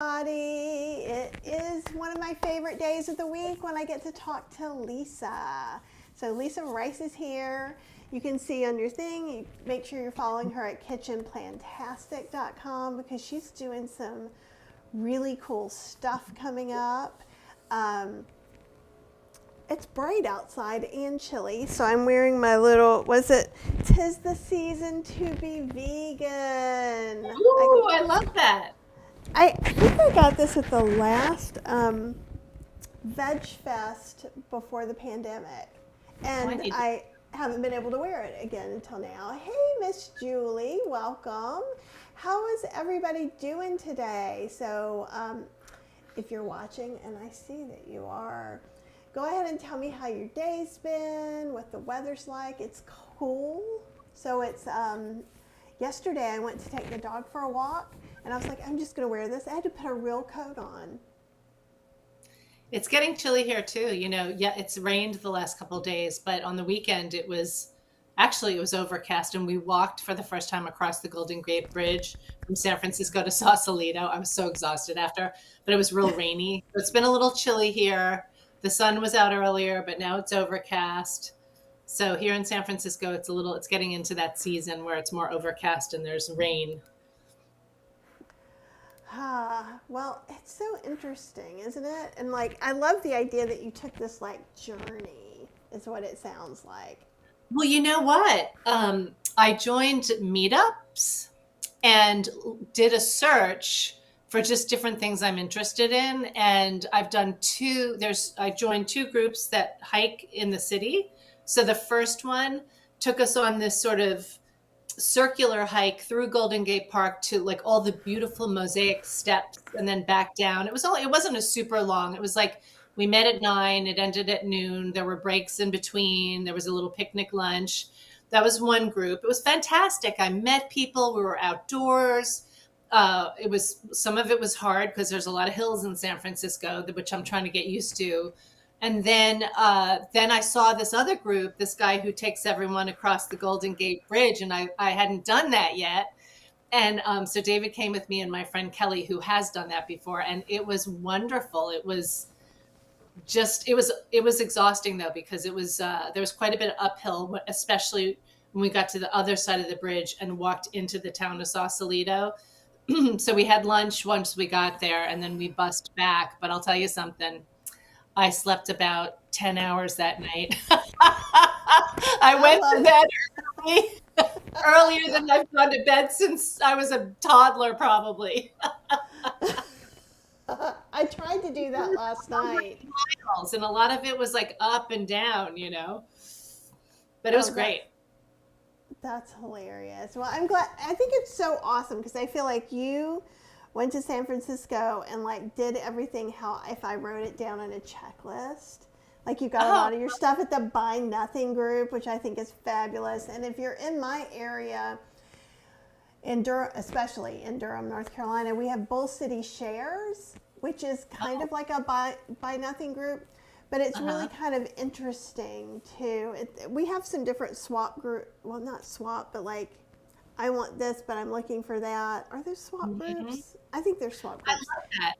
It is one of my favorite days of the week when I get to talk to Lisa. So Lisa Rice is here. You can see on your thing, you make sure you're following her at kitchenplantastic.com because she's doing some really cool stuff coming up. It's bright outside and chilly, so I'm wearing my little, "'Tis the season to be vegan." Ooh, I love that. I think I got this at the last Veg Fest before the pandemic, Oh, I and need to. I haven't been able to wear it again until now. Hey, Miss Julie, welcome. How is everybody doing today? So, if you're watching, and I see that you are, go ahead and tell me how your day's been, what the weather's like. It's cool. So it's yesterday I went to take the dog for a walk, and I was like, I'm just going to wear this. I had to put a real coat on. It's getting chilly here too. Yeah, it's rained the last couple of days, but on the weekend it was overcast, and we walked for the first time across the Golden Gate Bridge from San Francisco to Sausalito. I was so exhausted after, but it was real rainy. It's been a little chilly here. The sun was out earlier, but now it's overcast. So here in San Francisco, it's getting into that season where it's more overcast and there's rain. Well, it's so interesting, isn't it? And like, I love the idea that you took this like journey, is what it sounds like. Well, you know what? I joined meetups and did a search for just different things I'm interested in. And I joined two groups that hike in the city. So the first one took us on this sort of circular hike through Golden Gate Park to like all the beautiful mosaic steps and then back down. It wasn't a super long. It was like we met at 9, it ended at noon. There were breaks in between. There was a little picnic lunch. That was one group. It was fantastic. I met people. We were outdoors. Some of it was hard because there's a lot of hills in San Francisco, which I'm trying to get used to. And then I saw this other group, this guy who takes everyone across the Golden Gate Bridge, and I hadn't done that yet. And so David came with me and my friend Kelly, who has done that before, and it was wonderful. It was exhausting though because there was quite a bit of uphill, especially when we got to the other side of the bridge and walked into the town of Sausalito. So we had lunch once we got there, and then we bussed back. But I'll tell you something. I slept about 10 hours that night. I I went to love bed early, earlier than I've gone to bed since I was a toddler, probably. I tried to do that last night. And a lot of it was like up and down. But it was Oh, great. that's hilarious. Well, I'm glad. I think it's so awesome because I feel like you went to San Francisco and like did everything how if I wrote it down in a checklist. Like you got a Oh, lot of your stuff at the Buy Nothing group, which I think is fabulous. And if you're in my area, in Durham, especially in Durham, North Carolina, we have Bull City Shares, which is kind oh, of like a buy nothing group, but it's really uh-huh. kind of interesting too. We have some different swap group, well, not swap, but like I want this, but I'm looking for that. Are there swap Mhm. groups? I think there's swap I groups. love that.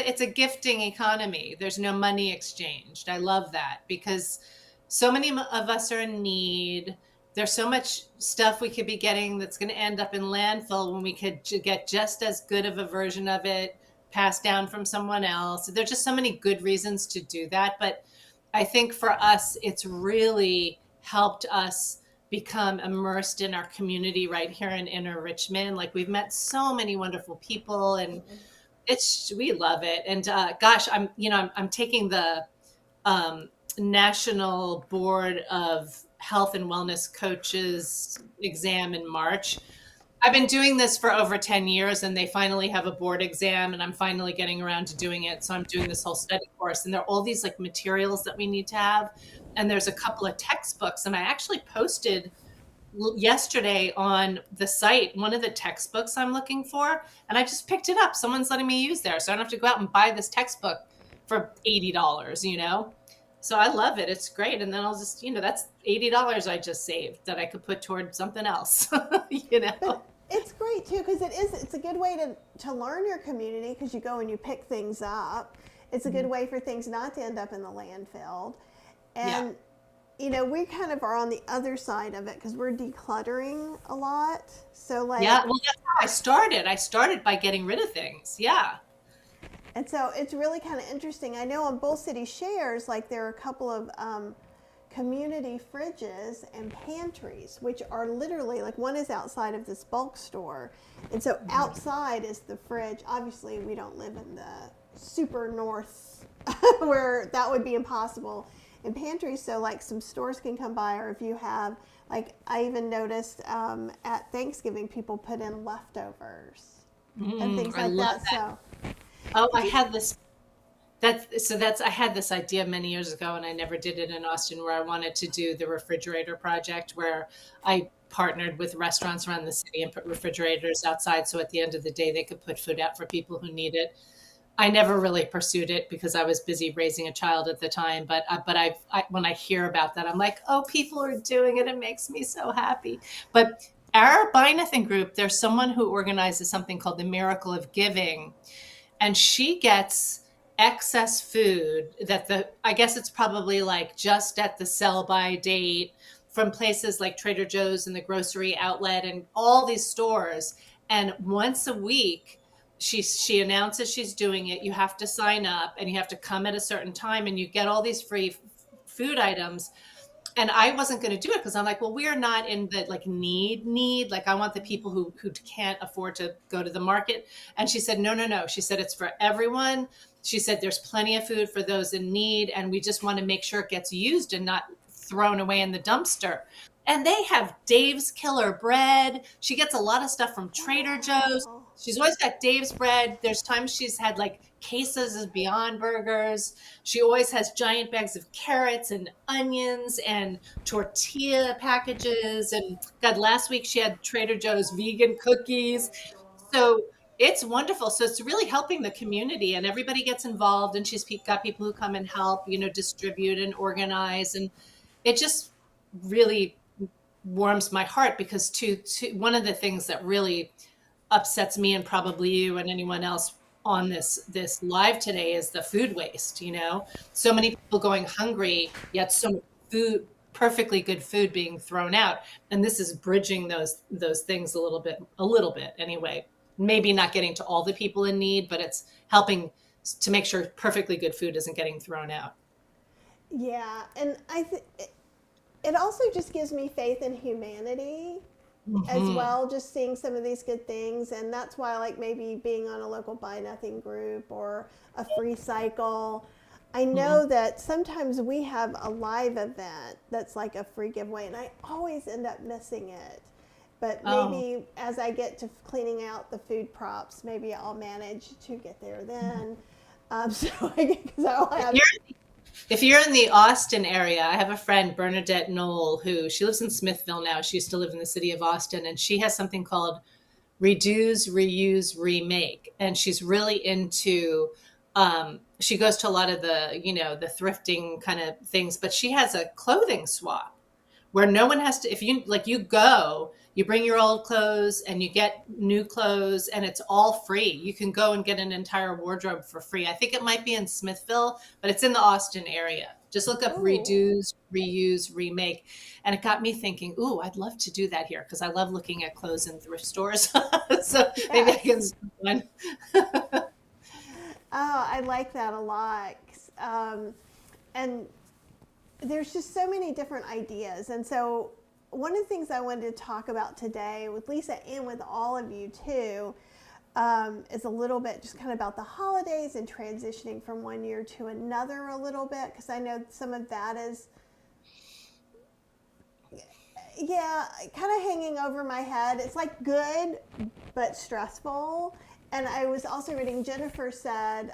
It's a gifting economy. There's no money exchanged. I love that because so many of us are in need. There's so much stuff we could be getting that's going to end up in landfill when we could get just as good of a version of it passed down from someone else. There's just so many good reasons to do that. But I think for us, it's really helped us become immersed in our community right here in Inner Richmond. Like we've met so many wonderful people, and we love it. And gosh, I'm taking the um, National Board of Health and Wellness Coaches exam in March. I've been doing this for over 10 years, and they finally have a board exam, and I'm finally getting around to doing it. So I'm doing this whole study course, and there are all these like materials that we need to have. And there's a couple of textbooks, and I actually posted yesterday on the site one of the textbooks I'm looking for, and I just picked it up. Someone's letting me use there, so I don't have to go out and buy this textbook for $80. So I love it. It's great. And then I'll just, that's $80 I just saved that I could put toward something else. you But know. It's great too, because it's a good way to learn your community, because you go and you pick things up. It's a good way for things not to end up in the landfill. And, we kind of are on the other side of it, because we're decluttering a lot. So like, Yeah, well, that's how I started. I started by getting rid of things. Yeah. and so it's really kind of interesting. I know on Bull City Shares, like there are a couple of community fridges and pantries, which are literally like, one is outside of this bulk store. And so outside is the fridge. Obviously, we don't live in the super north where that would be impossible in pantries. So like some stores can come by, or if you have, like I even noticed at Thanksgiving, people put in leftovers and things I like love that. So, Oh, I had this. I had this idea many years ago, and I never did it in Austin, where I wanted to do the refrigerator project, where I partnered with restaurants around the city and put refrigerators outside, so at the end of the day they could put food out for people who need it. I never really pursued it because I was busy raising a child at the time. But when I hear about that, I'm like, oh, people are doing it. It makes me so happy. But our Buy Nothing group, there's someone who organizes something called the Miracle of Giving, and she gets excess food I guess it's probably like just at the sell by date from places like Trader Joe's and the grocery outlet and all these stores. And once a week, she announces she's doing it. You have to sign up and you have to come at a certain time, and you get all these free food items. And I wasn't going to do it because I'm like, well, we are not in the like need. Like I want the people who can't afford to go to the market. And she said, no. She said, it's for everyone. She said, there's plenty of food for those in need. And we just want to make sure it gets used and not thrown away in the dumpster. And they have Dave's Killer Bread. She gets a lot of stuff from Trader Joe's. wow. She's always got Dave's bread. There's times she's had like cases of Beyond Burgers. She always has giant bags of carrots and onions and tortilla packages. And God, last week she had Trader Joe's vegan cookies. So it's wonderful. So it's really helping the community, and everybody gets involved. And she's got people who come and help, distribute and organize. And it just really warms my heart, because one of the things that really upsets me, and probably you and anyone else on this live today, is the food waste. So many people going hungry, yet so much food, perfectly good food, being thrown out. And this is bridging those things a little bit anyway. Maybe not getting to all the people in need, but it's helping to make sure perfectly good food isn't getting thrown out. Yeah, and it also just gives me faith in humanity as well, just seeing some of these good things. And that's why I like maybe being on a local Buy Nothing group or a free cycle. I know that sometimes we have a live event that's like a free giveaway, and I always end up missing it. But maybe as I get to cleaning out the food props, maybe I'll manage to get there then. If you're in the Austin area, I have a friend, Bernadette Knoll, who she lives in Smithville now. She used to live in the city of Austin, and she has something called Reduce, Reuse, Remake. And she's really into, she goes to a lot of the thrifting kind of things, but she has a clothing swap where no one has to, if you you bring your old clothes and you get new clothes, and it's all free. You can go and get an entire wardrobe for free. I think it might be in Smithville, but it's in the Austin area. Just look up Reduce, Reuse, Remake. And it got me thinking, ooh, I'd love to do that here, because I love looking at clothes in thrift stores. So maybe I can start one. Oh, I like that a lot. And there's just so many different ideas. And so one of the things I wanted to talk about today with Lisa and with all of you too, is a little bit just kind of about the holidays and transitioning from one year to another a little bit, because I know some of that is, kind of hanging over my head. It's like good, but stressful. And I was also reading, Jennifer said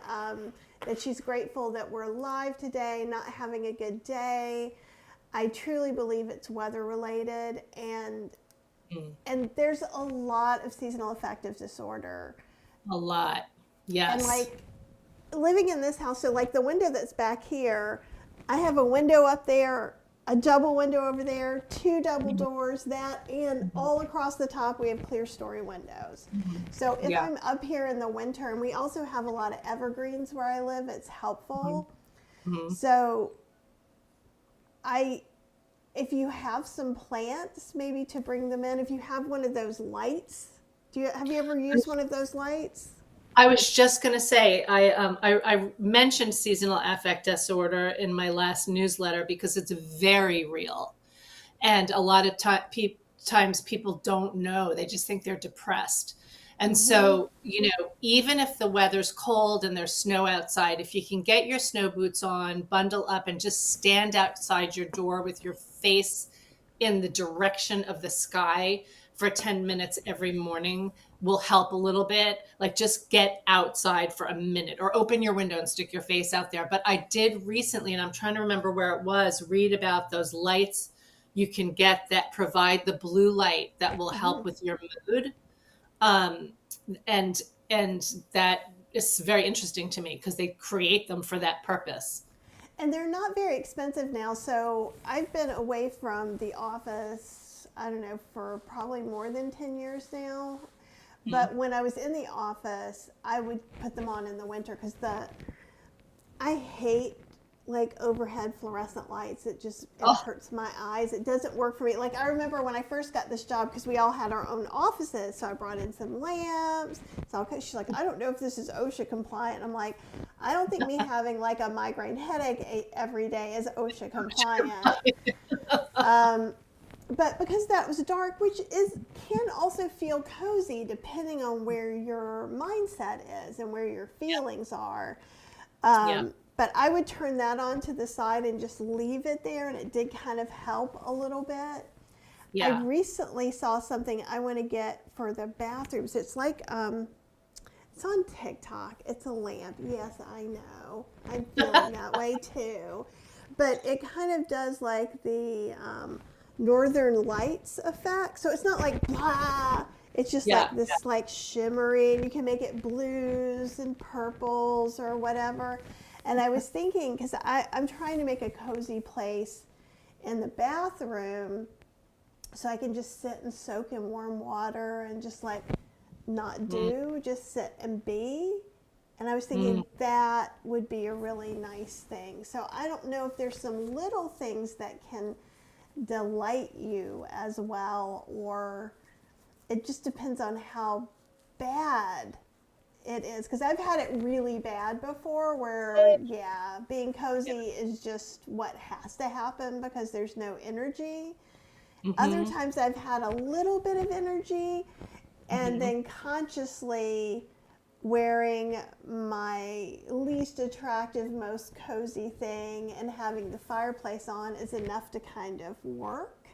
that she's grateful that we're live today, not having a good day. I truly believe it's weather related, and there's a lot of seasonal affective disorder. A lot. Yes. And like living in this house, so like the window that's back here, I have a window up there a double window over there, 2 double doors, that, and all across the top we have clear story windows. So if Yeah. I'm up here in the winter, and we also have a lot of evergreens where I live, it's helpful. So if you have some plants, maybe to bring them in, if you have one of those lights, have you ever used one of those lights? I was just going to say, I mentioned seasonal affect disorder in my last newsletter because it's very real. And a lot of times people don't know. They just think they're depressed. And so, even if the weather's cold and there's snow outside, if you can get your snow boots on, bundle up, and just stand outside your door with your face in the direction of the sky for 10 minutes every morning will help a little bit. Like, just get outside for a minute or open your window and stick your face out there. But I did recently, and I'm trying to remember where it was, read about those lights you can get that provide the blue light that will help with your mood. And that is very interesting to me because they create them for that purpose. And they're not very expensive now. So I've been away from the office, I don't know, for probably more than 10 years now. But when I was in the office, I would put them on in the winter because I hate like overhead fluorescent lights. It hurts my eyes. It doesn't work for me. Like, I remember when I first got this job, because we all had our own offices, so I brought in some lamps. So she's like, I don't know if this is OSHA compliant. I'm like, I don't think me having like a migraine headache every day is OSHA compliant. But because that was dark, which can also feel cozy depending on where your mindset is and where your feelings are. But I would turn that on to the side and just leave it there, and it did kind of help a little bit. Yeah. I recently saw something I want to get for the bathrooms. It's like, it's on TikTok. It's a lamp. Yes, I know. I'm feeling that way too. But it kind of does like the Northern Lights effect. So it's not like blah. It's just like this like shimmery, and you can make it blues and purples or whatever. And I was thinking, because I'm trying to make a cozy place in the bathroom so I can just sit and soak in warm water and just like not just sit and be. And I was thinking that would be a really nice thing. So I don't know if there's some little things that can delight you as well, or it just depends on how bad it is, because I've had it really bad before where being cozy is just what has to happen because there's no energy. Other times I've had a little bit of energy and then consciously wearing my least attractive, most cozy thing and having the fireplace on is enough to kind of work.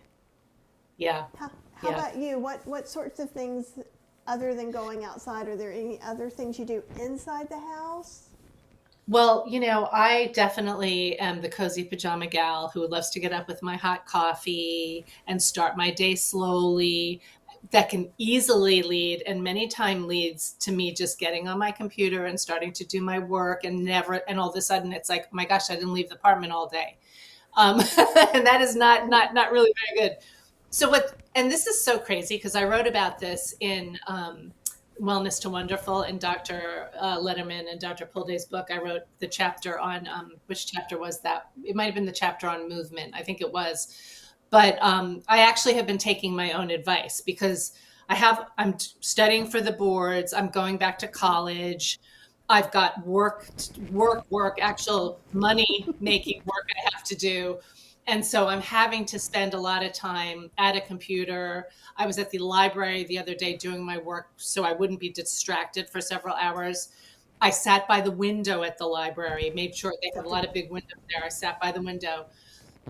How about you? What sorts of things, other than going outside, are there any other things you do inside the house? Well, I definitely am the cozy pajama gal who loves to get up with my hot coffee and start my day slowly. That can easily lead, and many times leads to me just getting on my computer and starting to do my work, and all of a sudden it's like, oh my gosh, I didn't leave the apartment all day. And that is not really very good. So and this is so crazy because I wrote about this in Wellness to Wonderful in Dr. Lederman and Dr. Pulde's book. I wrote the chapter on, which chapter was that? It might've been the chapter on movement. I think it was. But I actually have been taking my own advice because I'm studying for the boards. I'm going back to college. I've got work, actual money making work I have to do. And so I'm having to spend a lot of time at a computer. I was at the library the other day doing my work so I wouldn't be distracted for several hours. I sat by the window at the library, made sure they have a lot of big windows there. I sat by the window.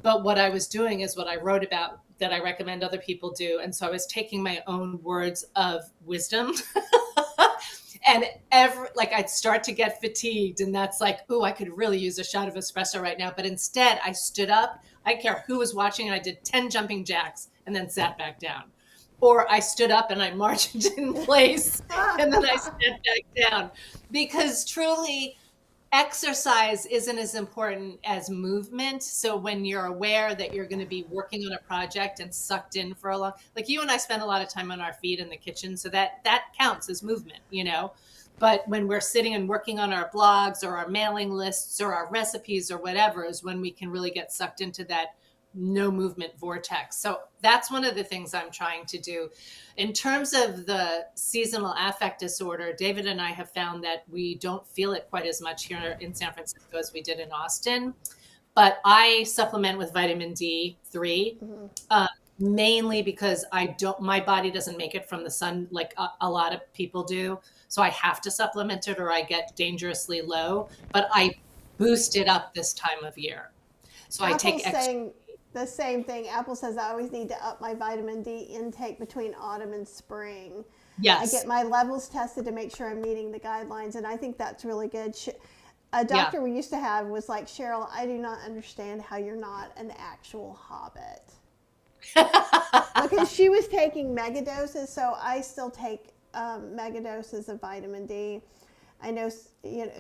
But what I was doing is what I wrote about that I recommend other people do. And so I was taking my own words of wisdom and I'd start to get fatigued. And that's like, oh, I could really use a shot of espresso right now. But instead I stood up. I didn't care who was watching. And I did 10 jumping jacks and then sat back down. Or I stood up and I marched in place and then I sat back down. Because truly, exercise isn't as important as movement. So when you're aware that you're going to be working on a project and sucked in for a long, like you and I spend a lot of time on our feet in the kitchen, so that counts as movement, you know. But when we're sitting and working on our blogs or our mailing lists or our recipes or whatever is when we can really get sucked into that no movement vortex. So that's one of the things I'm trying to do. In terms of the seasonal affect disorder, David and I have found that we don't feel it quite as much here in San Francisco as we did in Austin. But I supplement with vitamin D3, mainly because my body doesn't make it from the sun like a lot of people do. So I have to supplement it or I get dangerously low, but I boost it up this time of year. So I take Apple's extra. saying the same thing. Apple says I always need to up my vitamin D intake between autumn and spring. I get Yes. my levels tested to make sure I'm meeting the guidelines, and I think that's really good. A Yeah. doctor we used to have was like, Cheryl, I do not understand how you're not an actual hobbit. Because she was taking mega doses, so I still take mega doses of vitamin D. I know,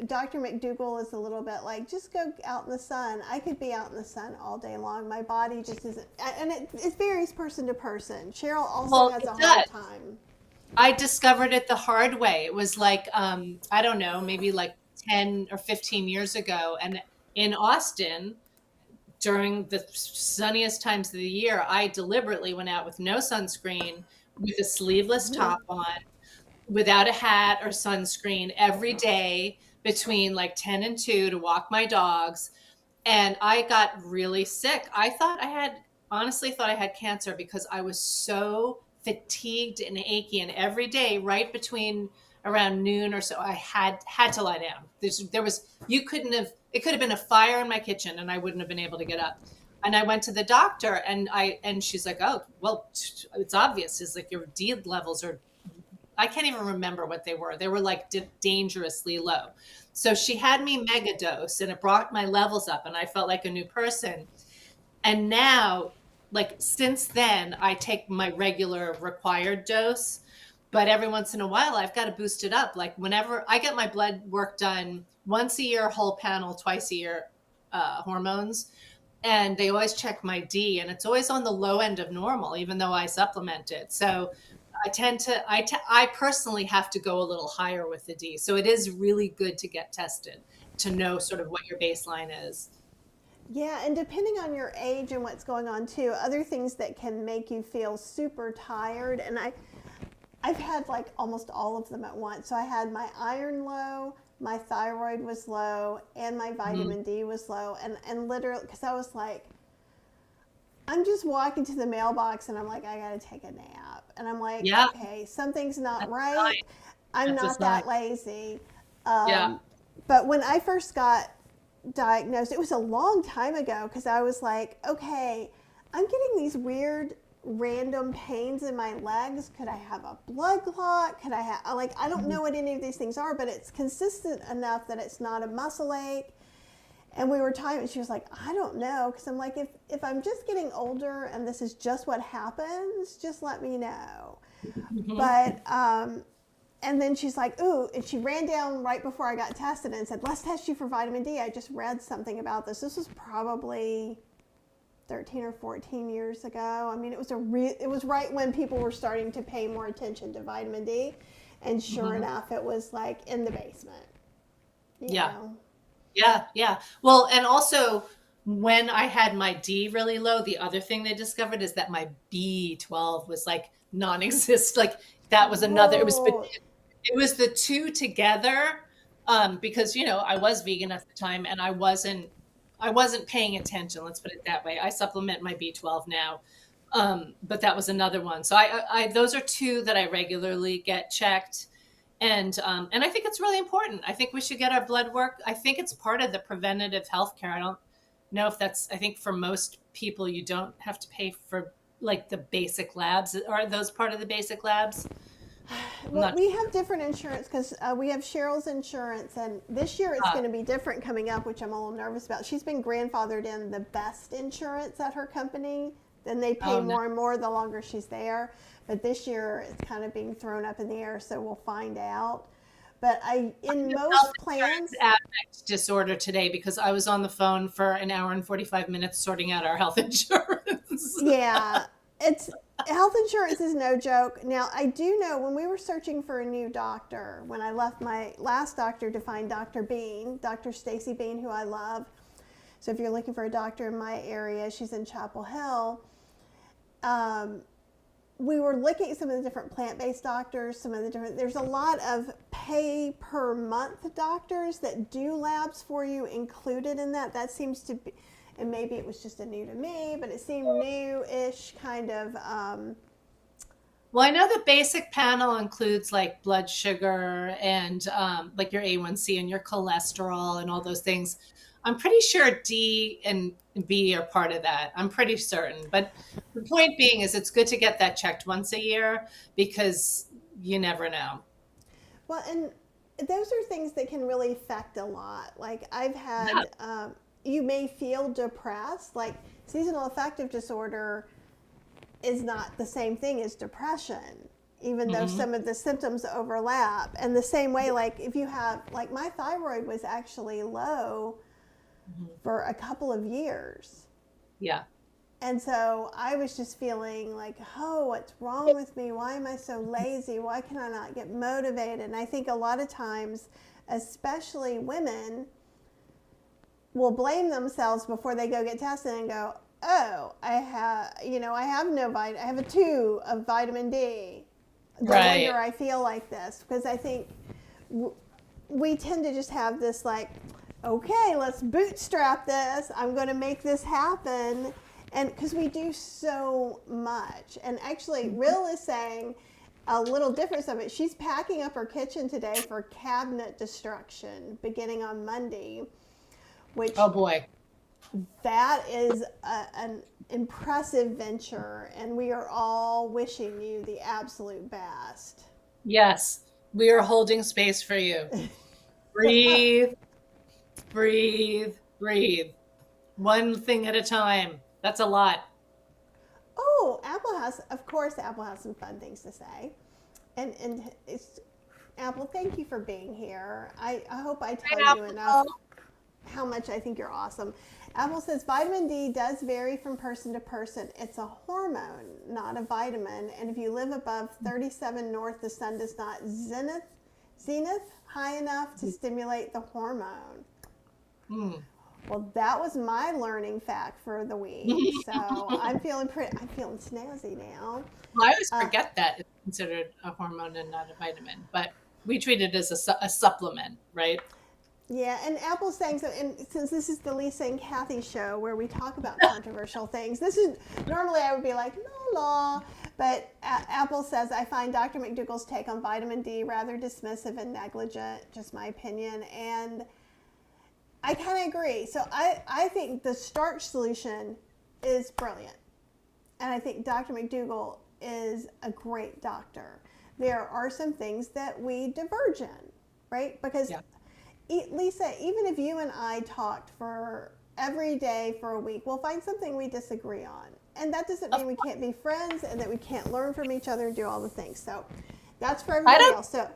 Dr. McDougall is a little bit like, just go out in the sun. I could be out in the sun all day long. My body just isn't, and it varies person to person. Cheryl also Well, has it a does. hard time. I discovered it the hard way. It was like, I don't know, maybe like 10 or 15 years ago. And in Austin, during the sunniest times of the year, I deliberately went out with no sunscreen, with a sleeveless top on, without a hat or sunscreen every day between like 10 and 2 to walk my dogs. And I got really sick. Honestly thought I had cancer because I was so fatigued and achy. And every day, right between around noon or so, I had to lie down. It could have been a fire in my kitchen and I wouldn't have been able to get up. And I went to the doctor and she's like, oh, well, it's obvious. It's like your D levels are, I can't even remember what they were. They were like dangerously low. So she had me mega dose and it brought my levels up and I felt like a new person. And now, like since then, I take my regular required dose, but every once in a while I've got to boost it up. Like whenever I get my blood work done once a year, whole panel, twice a year, hormones, and they always check my D and it's always on the low end of normal, even though I supplement it. So I personally have to go a little higher with the D. So it is really good to get tested to know sort of what your baseline is. Yeah, and depending on your age and what's going on too, other things that can make you feel super tired. And I've had like almost all of them at once. So I had my iron low, my thyroid was low, and my Mhm. vitamin D was low. And literally, because I was like, I'm just walking to the mailbox and I'm like, I gotta take a nap. And I'm like, Yeah, okay, something's not that's a right. sign. I'm That's a not sign. that lazy. Yeah. But when I first got diagnosed, it was a long time ago because I was like, okay, I'm getting these weird random pains in my legs. Could I have a blood clot? Could I have, like, I don't know what any of these things are, but it's consistent enough that it's not a muscle ache. And we were talking, and she was like, I don't know. Because I'm like, if I'm just getting older and this is just what happens, just let me know. Mhm. But, and then she's like, ooh, and she ran down right before I got tested and said, let's test you for vitamin D. I just read something about this. This was probably 13 or 14 years ago. I mean, it was right when people were starting to pay more attention to vitamin D. And sure Mhm. enough, it was like in the basement, you Yeah. know. Yeah. Yeah. Well, and also when I had my D really low, the other thing they discovered is that my B12 was like non-exist. Like that was another, Oh, it was the two together. Because I was vegan at the time and I wasn't paying attention. Let's put it that way. I supplement my B12 now. But that was another one. So those are two that I regularly get checked. And I think it's really important. I think we should get our blood work. I think it's part of the preventative healthcare. I don't know if that's, I think for most people, you don't have to pay for like the basic labs. Are those part of the basic labs? I'm well, not we have different insurance because we have Cheryl's insurance, and this year it's sure. going to be different coming up, which I'm a little nervous about. She's been grandfathered in the best insurance at her company. Then they pay Oh, no. more and more the longer she's there. But this year it's kind of being thrown up in the air, so we'll find out. But in most plans, affect disorder today because I was on the phone for an hour and 45 minutes sorting out our health insurance. yeah, it's health insurance is no joke. Now, I do know when we were searching for a new doctor, when I left my last doctor to find Dr. Bean, Dr. Stacy Bean, who I love. So if you're looking for a doctor in my area, she's in Chapel Hill. We were looking at some of the different plant-based doctors, there's a lot of pay per month doctors that do labs for you included in that. That seems to be, and maybe it was just a new to me, but it seemed new-ish kind of. Well, I know the basic panel includes like blood sugar and like your A1C and your cholesterol and all those things. I'm pretty sure D and B are part of that. I'm pretty certain. But the point being is it's good to get that checked once a year because you never know. Well, and those are things that can really affect a lot. Like I've had, you may feel depressed. Like seasonal affective disorder is not the same thing as depression, even though some of the symptoms overlap. And the same way, like if you have, like my thyroid was actually low for a couple of years. Yeah. And so I was just feeling like, oh, what's wrong with me? Why am I so lazy? Why can I not get motivated? And I think a lot of times, especially women, will blame themselves before they go get tested and go, oh, I have a 2 of vitamin D. No wonder I feel like this. Because I think we tend to just have this like, okay, let's bootstrap this. I'm going to make this happen. And because we do so much. And actually, Rill is saying a little difference of it. She's packing up her kitchen today for cabinet destruction beginning on Monday. Which, oh boy, that is an impressive venture. And we are all wishing you the absolute best. Yes, we are holding space for you. Breathe. Breathe, breathe. One thing at a time. That's a lot. Oh, Apple has some fun things to say. And it's, Apple, thank you for being here. I hope I tell you enough how much I think you're awesome. Apple says vitamin D does vary from person to person. It's a hormone, not a vitamin. And if you live above 37 north, the sun does not zenith high enough to stimulate the hormone. Well, that was my learning fact for the week. So I'm feeling snazzy now. Well, I always forget that it's considered a hormone and not a vitamin, but we treat it as a supplement, right? Yeah, and Apple's saying so, and since this is the Lisa and Kathy show where we talk about controversial things, this is normally I would be like, la, but Apple says, I find Dr. McDougall's take on vitamin D rather dismissive and negligent, just my opinion, and I kind of agree. So I think the starch solution is brilliant. And I think Dr. McDougall is a great doctor. There are some things that we diverge in, right? Because, Lisa, even if you and I talked for every day for a week, we'll find something we disagree on. And that doesn't mean we can't be friends and that we can't learn from each other and do all the things. So that's for everybody else. So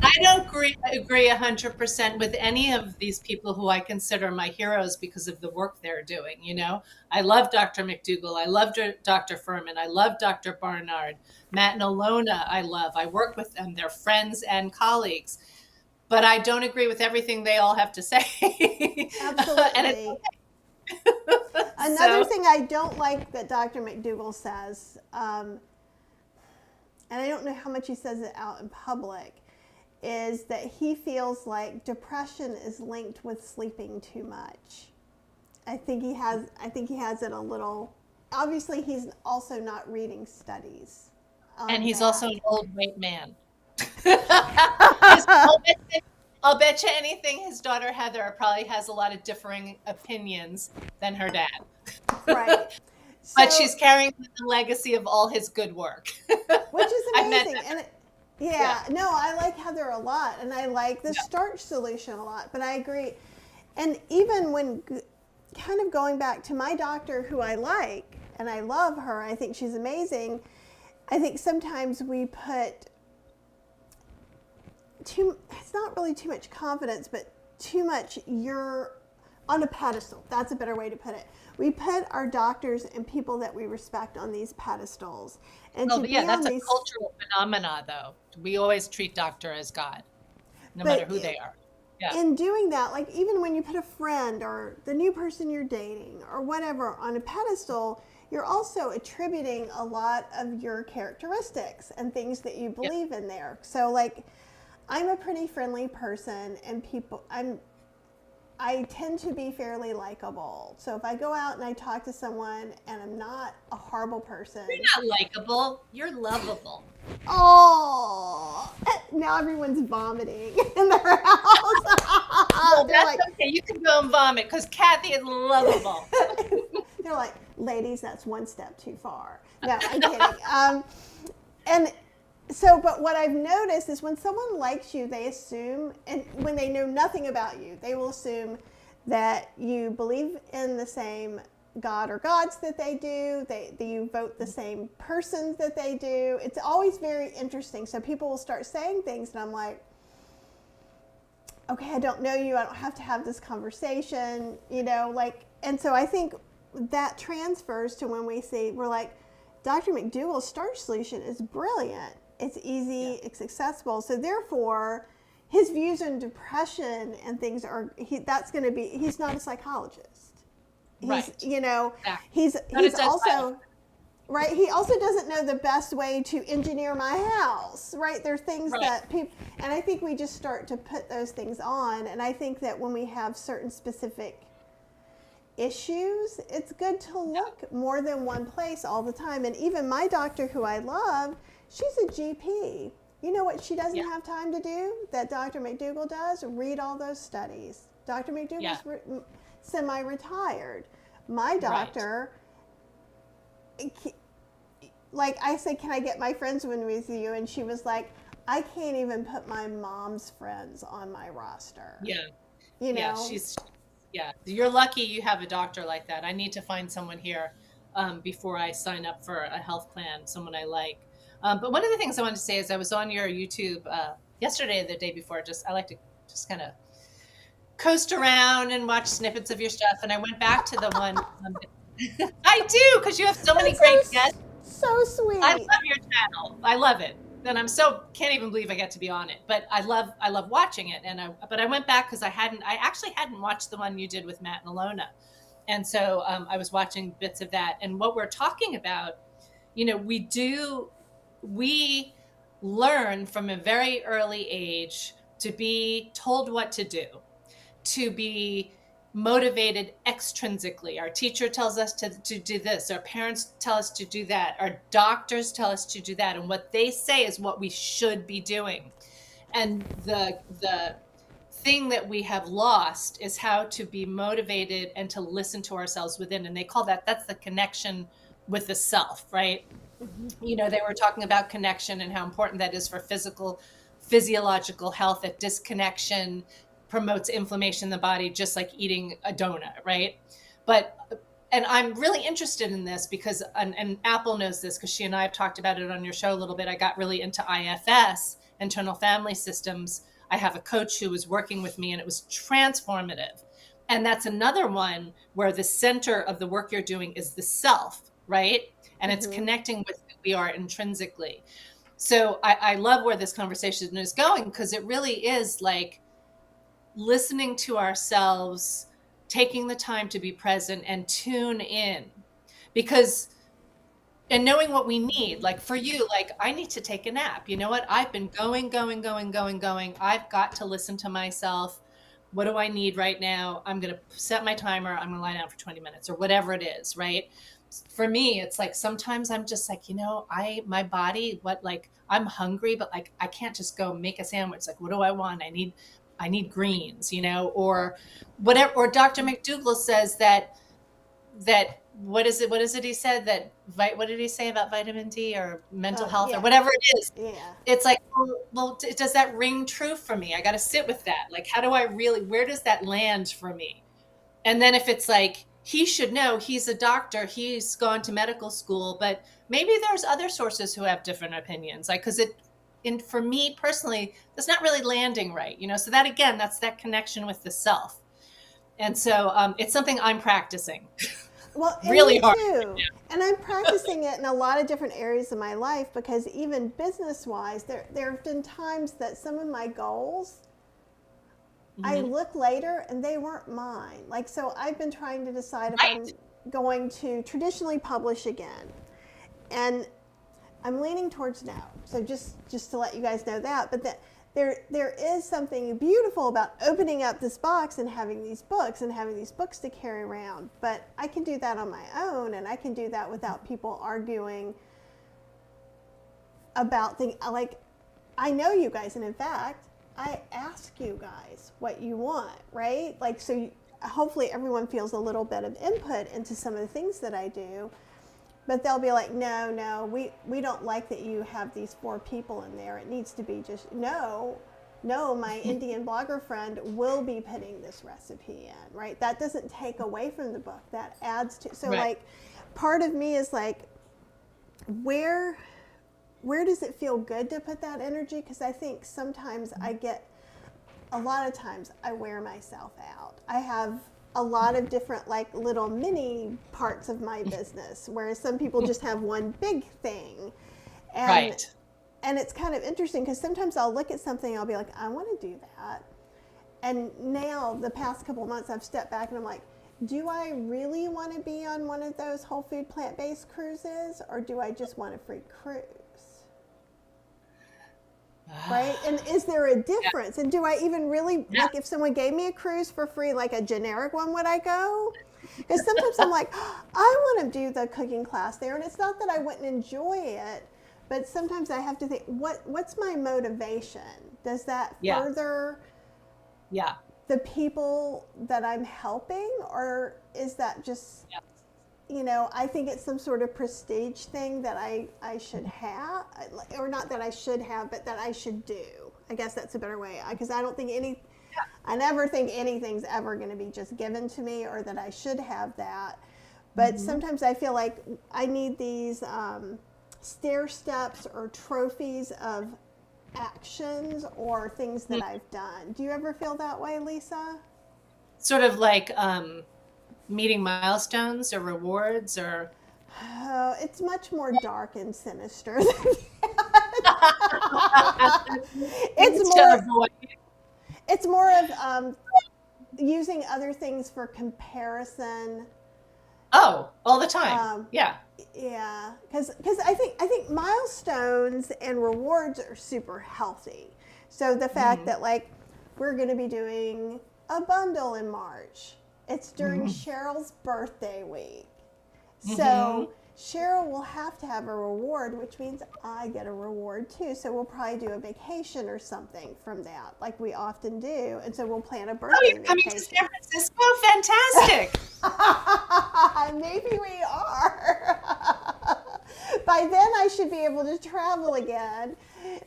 I don't agree 100% with any of these people who I consider my heroes because of the work they're doing. You know, I love Dr. McDougall. I love Dr. Furman. I love Dr. Barnard. Matt and Alona, I love. I work with them. They're friends and colleagues. But I don't agree with everything they all have to say. Absolutely. Another thing I don't like that Dr. McDougall says, and I don't know how much he says it out in public, is that he feels like depression is linked with sleeping too much. I think he has it a little. Obviously, he's also not reading studies. And he's also an old white man. I'll bet you anything his daughter Heather probably has a lot of differing opinions than her dad. Right. But she's carrying the legacy of all his good work. Which is amazing. And no, I like Heather a lot, and I like the starch solution a lot, but I agree. And even when kind of going back to my doctor who I like, and I love her, I think she's amazing, I think sometimes we put it's not really too much confidence, but too much you're on a pedestal. That's a better way to put it. We put our doctors and people that we respect on these pedestals. And Oh, yeah, that's a cultural phenomena, though. We always treat doctor as God, no matter who they are. Yeah. In doing that, like even when you put a friend or the new person you're dating or whatever on a pedestal, you're also attributing a lot of your characteristics and things that you believe in there. So like, I'm a pretty friendly person, and I tend to be fairly likable. So if I go out and I talk to someone and I'm not a horrible person. You're not likable. You're lovable. Oh, now everyone's vomiting in their house. Well, that's like, okay. You can go and vomit because Kathy is lovable. They're like, ladies, that's one step too far. No, I'm kidding. And so, but what I've noticed is when someone likes you, they assume, and when they know nothing about you, they will assume that you believe in the same God or gods that they do, that you vote the same persons that they do. It's always very interesting. So people will start saying things, and I'm like, okay, I don't know you. I don't have to have this conversation, like, and so I think that transfers to when we say, we're like, Dr. McDougall's starch solution is brilliant. It's easy, it's accessible. So therefore, his views on depression and things he's not a psychologist. Right. He's also, right. He also doesn't know the best way to engineer my house, right? There are things that people, and I think we just start to put those things on. And I think that when we have certain specific issues, it's good to look more than one place all the time. And even my doctor, who I love, she's a GP. You know what she doesn't have time to do that Dr. McDougall does? Read all those studies. Dr. McDougall's semi-retired. My doctor, like I said, can I get my friends in with you? And she was like, I can't even put my mom's friends on my roster. Yeah. Yeah, you're lucky you have a doctor like that. I need to find someone here before I sign up for a health plan, someone I like. But one of the things I wanted to say is I was on your YouTube yesterday, the day before. I like to just kind of coast around and watch snippets of your stuff. And I went back to the one. I do, because you have so many great guests. So sweet. I love your channel. I love it. And can't even believe I get to be on it. But I love watching it. But I went back because I actually hadn't watched the one you did with Matt and Alona. And so I was watching bits of that. And what we're talking about, we learn from a very early age to be told what to do, to be motivated extrinsically. Our teacher tells us to do this. Our parents tell us to do that. Our doctors tell us to do that. And what they say is what we should be doing. And the thing that we have lost is how to be motivated and to listen to ourselves within. And they call that's the connection with the self, right? Mm-hmm. They were talking about connection and how important that is for physiological health. That disconnection promotes inflammation in the body, just like eating a donut, right? And I'm really interested in this because, and Apple knows this because she and I have talked about it on your show a little bit. I got really into IFS, internal family systems. I have a coach who was working with me, and it was transformative. And that's another one where the center of the work you're doing is the self, right? And it's connecting with who we are intrinsically. So I love where this conversation is going, because it really is like listening to ourselves, taking the time to be present and tune in, and knowing what we need. Like for you, like I need to take a nap. You know what? I've been going. I've got to listen to myself. What do I need right now? I'm going to set my timer. I'm going to lie down for 20 minutes or whatever it is. Right. For me, it's like, sometimes I'm just like, my body, I'm hungry, but like, I can't just go make a sandwich. Like, what do I want? I need greens, or whatever. Or Dr. McDougall says that what is it he said what did he say about vitamin D or mental health or whatever it is? Yeah. It's like, well, does that ring true for me? I got to sit with that. Like, how do I where does that land for me? And then if it's like, he should know, he's a doctor, he's gone to medical school, but maybe there's other sources who have different opinions. Like, because for me personally, that's not really landing right, so that, again, that's that connection with the self. And so it's something I'm practicing. Well, and really me hard. too. And I'm practicing it in a lot of different areas of my life, because even business-wise, there have been times that some of my goals, I look later and they weren't mine. Like, so I've been trying to decide if I'm going to traditionally publish again. And I'm leaning towards no. So just to let you guys know that. But that there is something beautiful about opening up this box and having these books to carry around. But I can do that on my own, and I can do that without people arguing about things. Like, I know you guys, and in fact, I ask you guys what you want, right? Like, so hopefully everyone feels a little bit of input into some of the things that I do. But they'll be like, no, we don't like that you have these 4 people in there. It needs to be just, no, my Indian blogger friend will be putting this recipe in, right? That doesn't take away from the book. That adds to, so like, part of me is like, where does it feel good to put that energy? Because I think sometimes a lot of times I wear myself out. I have a lot of different, like, little mini parts of my business, whereas some people just have one big thing. And, and it's kind of interesting, because sometimes I'll look at something and I'll be like, I want to do that. And now the past couple of months I've stepped back and I'm like, do I really want to be on one of those whole food plant-based cruises, or do I just want a free cruise? Right? And is there a difference? And do I even really, like, if someone gave me a cruise for free, like a generic one, would I go? Because sometimes I'm like, I want to do the cooking class there. And it's not that I wouldn't enjoy it, but sometimes I have to think, what's my motivation? Does that further the people that I'm helping? Or is that just, I think it's some sort of prestige thing that I should have, or not that I should have, but that I should do. I guess that's a better way, because I don't think I never think anything's ever going to be just given to me, or that I should have that. But sometimes I feel like I need these stair steps or trophies of actions or things that I've done. Do you ever feel that way, Lisa? Sort of like meeting milestones or rewards, or it's much more dark and sinister than that. It's more of using other things for comparison. Oh, all the time. Yeah, because I think milestones and rewards are super healthy. So the fact that, like, we're going to be doing a bundle in March. It's during Cheryl's birthday week. So Cheryl will have to have a reward, which means I get a reward too. So we'll probably do a vacation or something from that, like we often do. And so we'll plan a birthday vacation. Oh, you're coming to San Francisco? Fantastic. Maybe we are. By then I should be able to travel again.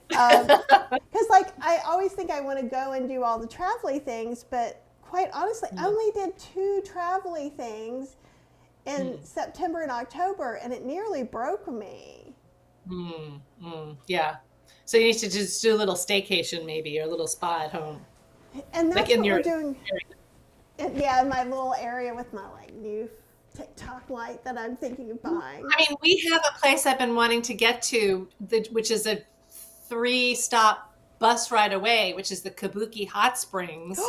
Because, like, I always think I want to go and do all the travel-y things, but quite honestly, I only did 2 travel-y things in September and October, and it nearly broke me. Yeah. So you need to just do a little staycation, maybe, or a little spa at home. And that's like what we're doing. In my little area with my, like, new TikTok light that I'm thinking of buying. I mean, we have a place I've been wanting to get to, which is a 3-stop bus ride away, which is the Kabuki Hot Springs.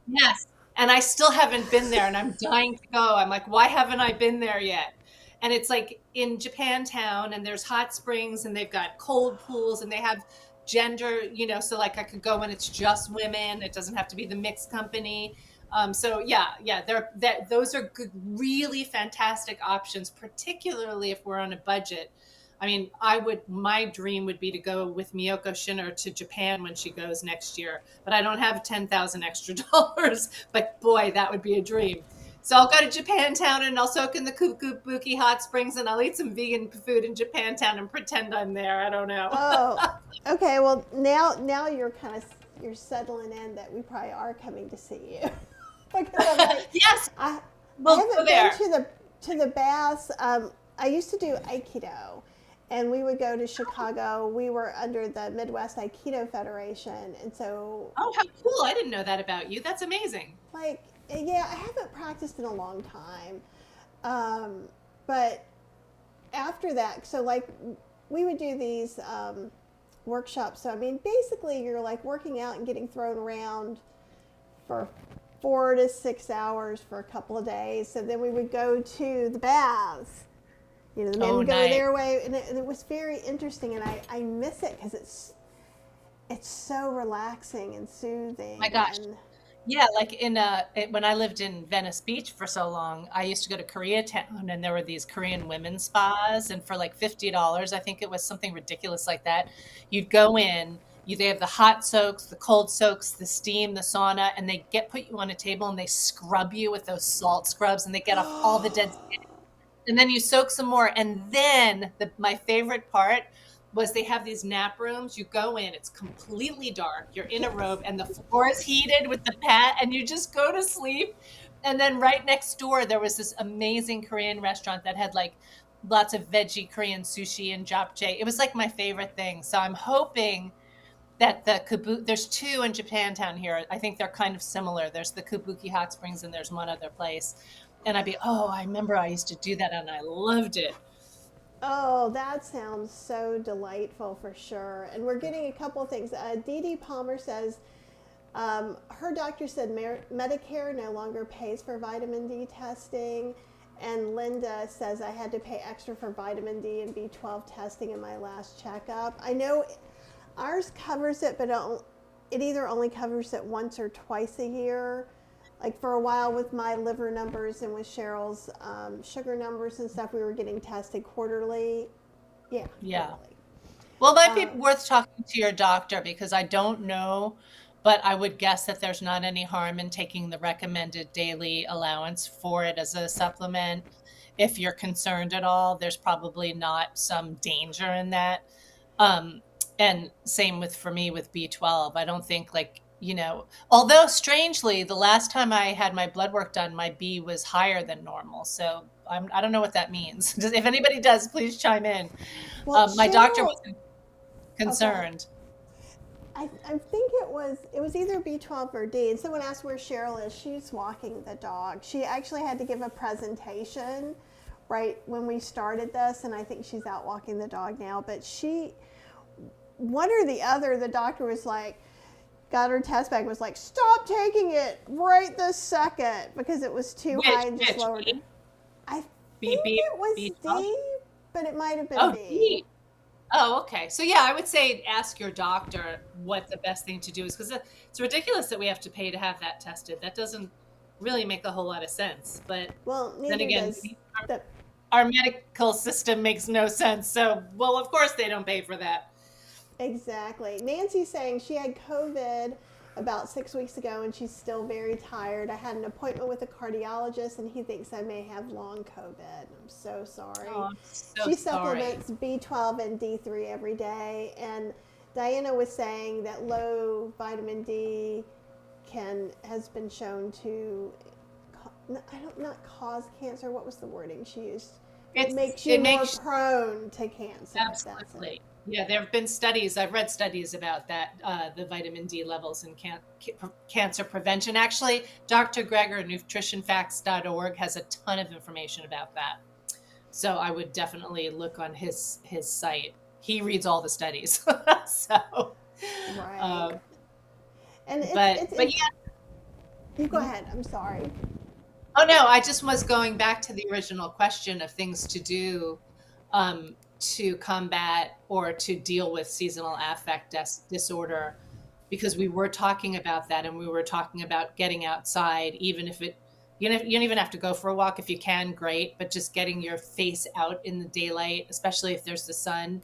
Yes. And I still haven't been there, and I'm dying to go. I'm like, why haven't I been there yet? And it's like in Japantown, and there's hot springs, and they've got cold pools, and they have gender, so like I could go when it's just women. It doesn't have to be the mixed company. So those are good, really fantastic options, particularly if we're on a budget. I mean, my dream would be to go with Miyoko Shinner to Japan when she goes next year, but I don't have $10,000 extra. But boy, that would be a dream. So I'll go to Japantown, and I'll soak in the Kabuki Hot Springs, and I'll eat some vegan food in Japantown and pretend I'm there. I don't know. Oh, okay. Well, now you're settling in that we probably are coming to see you. Because I'm like, yes, I haven't been to the baths. I used to do Aikido, and we would go to Chicago. We were under the Midwest Aikido Federation, and so Oh, how cool. I didn't know that about you. That's amazing. like, yeah, I haven't practiced in a long time, but after that, so like we would do these workshops. So I mean, basically, you're like working out and getting thrown around for 4 to 6 hours for a couple of days. So then we would go to the baths. You know, the men would go nice. their way, and it was very interesting, and I miss it because it's so relaxing and soothing. My gosh. And, Yeah, like when I lived in Venice Beach for so long, I used to go to Koreatown, and there were these Korean women's spas, and for like $50, I think it was something ridiculous like that, you'd go in, they have the hot soaks, the cold soaks, the steam, the sauna, and they put you on a table and they scrub you with those salt scrubs, and they get off all the dead skin. And then you soak some more. And then my favorite part was they have these nap rooms. You go in, it's completely dark. You're in a robe and the floor is heated with the pad, and you just go to sleep. And then right next door, there was this amazing Korean restaurant that had like lots of veggie Korean sushi and japchae. It was like my favorite thing. So I'm hoping that there's two in Japantown here. I think they're kind of similar. There's the Kabuki Hot Springs and there's one other place. And I remember I used to do that and I loved it. oh, that sounds so delightful for sure. And we're getting a couple of things. Dee Dee Palmer says her doctor said Medicare no longer pays for vitamin D testing. And Linda says I had to pay extra for vitamin D and B12 testing in my last checkup. I know ours covers it, but it either only covers it once or twice a year. Like for a while with my liver numbers and with Cheryl's sugar numbers and stuff, we were getting tested quarterly. Yeah. Quarterly. Well, it might be worth talking to your doctor, because I don't know, but I would guess that there's not any harm in taking the recommended daily allowance for it as a supplement. If you're concerned at all, there's probably not some danger in that. And same for me with B12. I don't think although strangely, the last time I had my blood work done, my B was higher than normal. So I don't know what that means. If anybody does, please chime in. Well, my Cheryl, doctor wasn't concerned. Okay. I think it was either B12 or D. And someone asked where Cheryl is. She's walking the dog. She actually had to give a presentation right when we started this, and I think she's out walking the dog now. But one or the other, the doctor was like, got her test back, was like, stop taking it right this second, because it was too high and just lowered it. I think it was D, but it might have been B. Oh, okay. So yeah, I would say ask your doctor what the best thing to do is, because it's ridiculous that we have to pay to have that tested. That doesn't really make a whole lot of sense. But then again, our medical system makes no sense. So, well, of course they don't pay for that. Exactly. Nancy's saying she had COVID about 6 weeks ago and she's still very tired. I had an appointment with a cardiologist and he thinks I may have long COVID. I'm so sorry. Oh, I'm so she sorry. supplements B12 and D3 every day. And Diana was saying that low vitamin D has been shown to, not cause cancer. What was the wording she used? It makes you more prone to cancer. Absolutely. Yeah, there have been studies. I've read studies about that, the vitamin D levels in cancer prevention. Actually, Dr. Greger, nutritionfacts.org, has a ton of information about that. So I would definitely look on his site. He reads all the studies. So, right. But yeah. You go ahead. I'm sorry. Oh, no, I just was going back to the original question of things to do to combat or to deal with seasonal affect disorder, because we were talking about that, and we were talking about getting outside, even if you don't even have to go for a walk. If you can, great, but just getting your face out in the daylight, especially if there's the sun.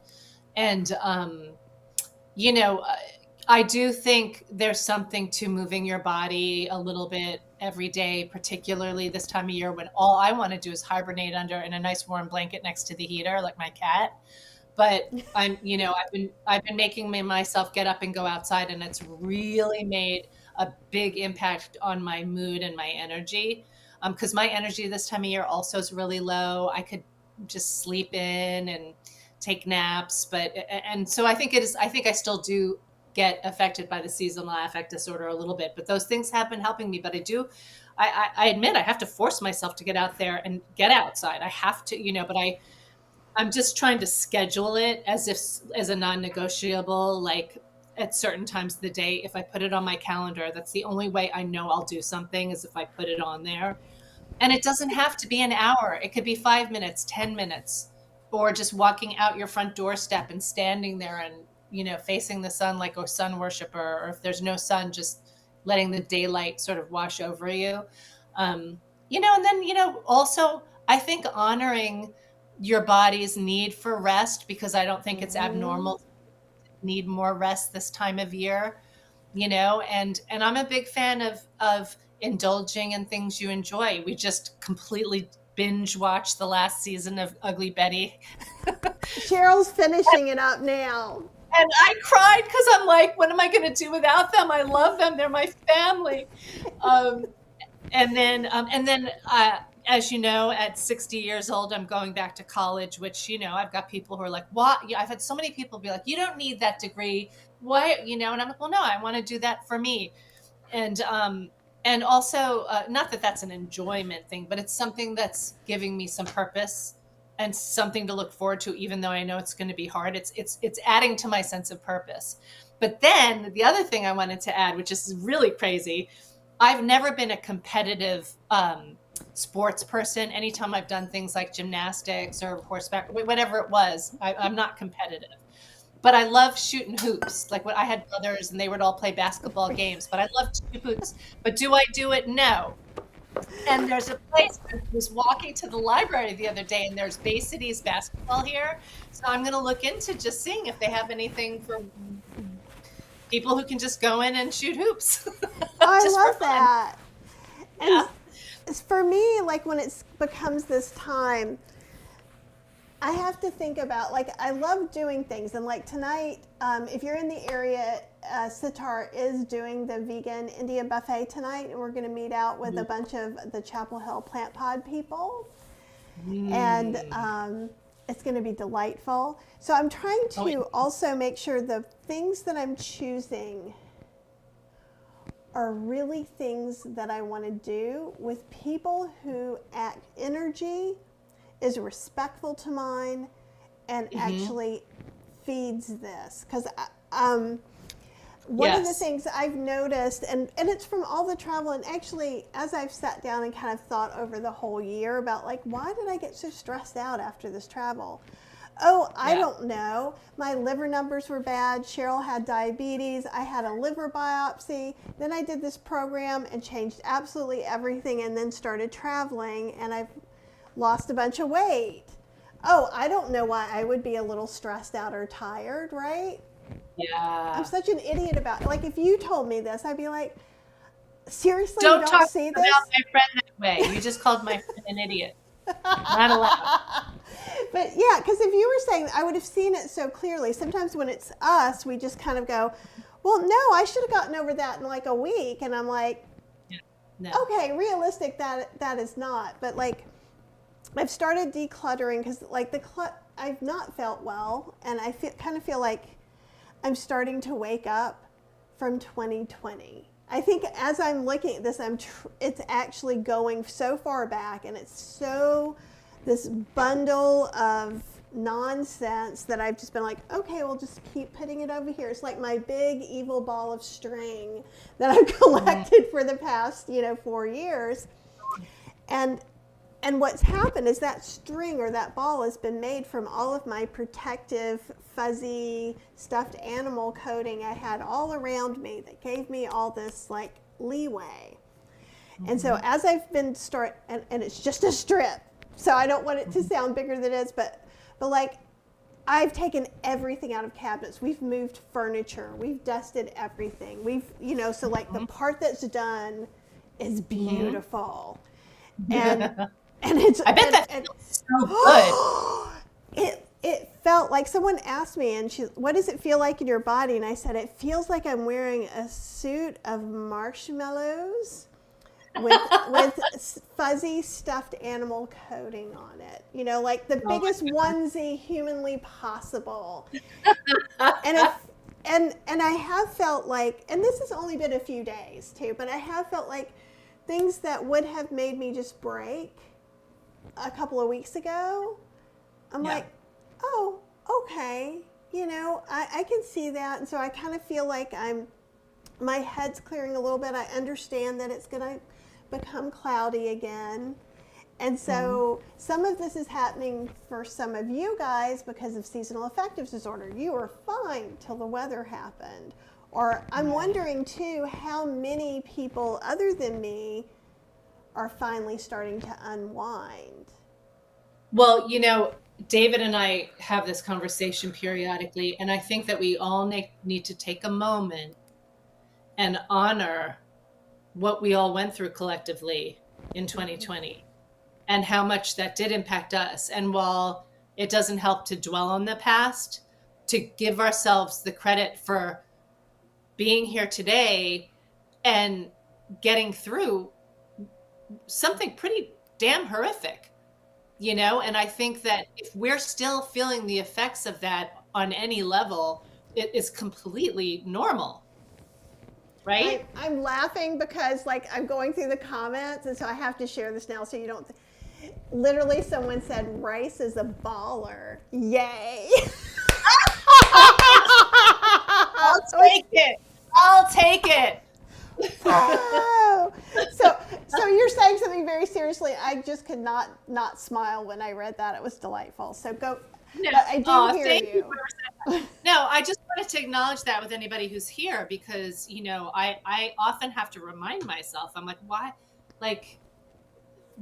And, I do think there's something to moving your body a little bit every day, particularly this time of year when all I want to do is hibernate in a nice warm blanket next to the heater, like my cat. But I've been making myself get up and go outside, and it's really made a big impact on my mood and my energy. Because my energy this time of year also is really low. I could just sleep in and take naps, and so I think I still do get affected by the seasonal affect disorder a little bit, but those things have been helping me. But I admit I have to force myself to get out there and get outside. I have to, but I'm just trying to schedule it as a non-negotiable, like at certain times of the day. If I put it on my calendar, that's the only way I know I'll do something, is if I put it on there. And it doesn't have to be an hour. It could be 5 minutes, 10 minutes, or just walking out your front doorstep and standing there and, facing the sun like a sun worshiper, or if there's no sun, just letting the daylight sort of wash over you. And then, also I think honoring your body's need for rest, because I don't think it's abnormal to need more rest this time of year, and I'm a big fan of indulging in things you enjoy. We just completely binge watched the last season of Ugly Betty. Cheryl's finishing it up now. And I cried because I'm like, what am I going to do without them? I love them. They're my family. And then, as you know, at 60 years old, I'm going back to college, which, I've got people who are like, what? I've had so many people be like, you don't need that degree. Why? And I'm like, well, no, I want to do that for me. And also, not that that's an enjoyment thing, but it's something that's giving me some purpose and something to look forward to, even though I know it's going to be hard. It's adding to my sense of purpose. But then the other thing I wanted to add, which is really crazy, I've never been a competitive sports person. Anytime I've done things like gymnastics or horseback, whatever it was, I'm not competitive. But I love shooting hoops. Like, when I had brothers and they would all play basketball games, but I love to shoot hoops. But do I do it? No. And there's a place, I was walking to the library the other day, and there's Bay Cities basketball here. So I'm going to look into just seeing if they have anything for people who can just go in and shoot hoops. I love that. And for me, like, when it becomes this time, I have to think about, like, I love doing things. And like tonight, if you're in the area, Sitar is doing the vegan Indian buffet tonight, and we're going to meet out with a bunch of the Chapel Hill Plant Pod people. And it's going to be delightful. So I'm trying to also make sure the things that I'm choosing are really things that I want to do with people who energy is respectful to mine and actually feeds this. Because one of the things I've noticed, and it's from all the travel, and actually as I've sat down and kind of thought over the whole year about, like, why did I get so stressed out after this travel? I don't know. My liver numbers were bad. Cheryl had diabetes. I had a liver biopsy. Then I did this program and changed absolutely everything, and then started traveling, and I've lost a bunch of weight. I don't know why I would be a little stressed out or tired, right? Yeah. I'm such an idiot about it. Like, if you told me this, I'd be like, seriously, don't you talk don't see this? About my friend that way. You just called my friend an idiot. Not allowed. But yeah, because if you were saying, I would have seen it so clearly. Sometimes when it's us, we just kind of go, well, no, I should have gotten over that in like a week. And I'm like, okay, realistic, that is not. But like, I've started decluttering because like I've not felt well, and I kind of feel like I'm starting to wake up from 2020. I think as I'm looking at this, it's actually going so far back, and it's so this bundle of nonsense that I've just been like, okay, we'll just keep putting it over here. It's like my big evil ball of string that I've collected for the past 4 years, and what's happened is that string or that ball has been made from all of my protective, fuzzy, stuffed animal coating I had all around me that gave me all this like leeway. And so as I've been and it's just a strip, so I don't want it to sound bigger than it is, but like, I've taken everything out of cabinets. We've moved furniture. We've dusted everything. We've, so like the part that's done is beautiful. And it's, I bet that feels so good. It felt like someone asked me, and what does it feel like in your body? And I said, it feels like I'm wearing a suit of marshmallows with fuzzy stuffed animal coating on it. You know, like the biggest onesie humanly possible. And if and I have felt like, and this has only been a few days too, but I have felt like things that would have made me just break a couple of weeks ago, I'm like, oh, okay, you know, I can see that. And so I kind of feel like my head's clearing a little bit. I understand that it's going to become cloudy again. And so some of this is happening for some of you guys because of seasonal affective disorder. You were fine till the weather happened. Or I'm wondering too how many people other than me are finally starting to unwind. Well, you know, David and I have this conversation periodically, and I think that we all need to take a moment and honor what we all went through collectively in 2020 and how much that did impact us. And while it doesn't help to dwell on the past, to give ourselves the credit for being here today and getting through something pretty damn horrific, you know? And I think that if we're still feeling the effects of that on any level, it is completely normal. Right? I'm laughing because like I'm going through the comments, and so I have to share this now so you don't. Literally, someone said Rice is a baller. Yay! I'll take it. I'll take it. Oh, so you're saying something very seriously. I just could not smile when I read that. It was delightful. So go. No, but I do hear thank you. No, I just wanted to acknowledge that with anybody who's here because, you know, I often have to remind myself, I'm like, why? Like,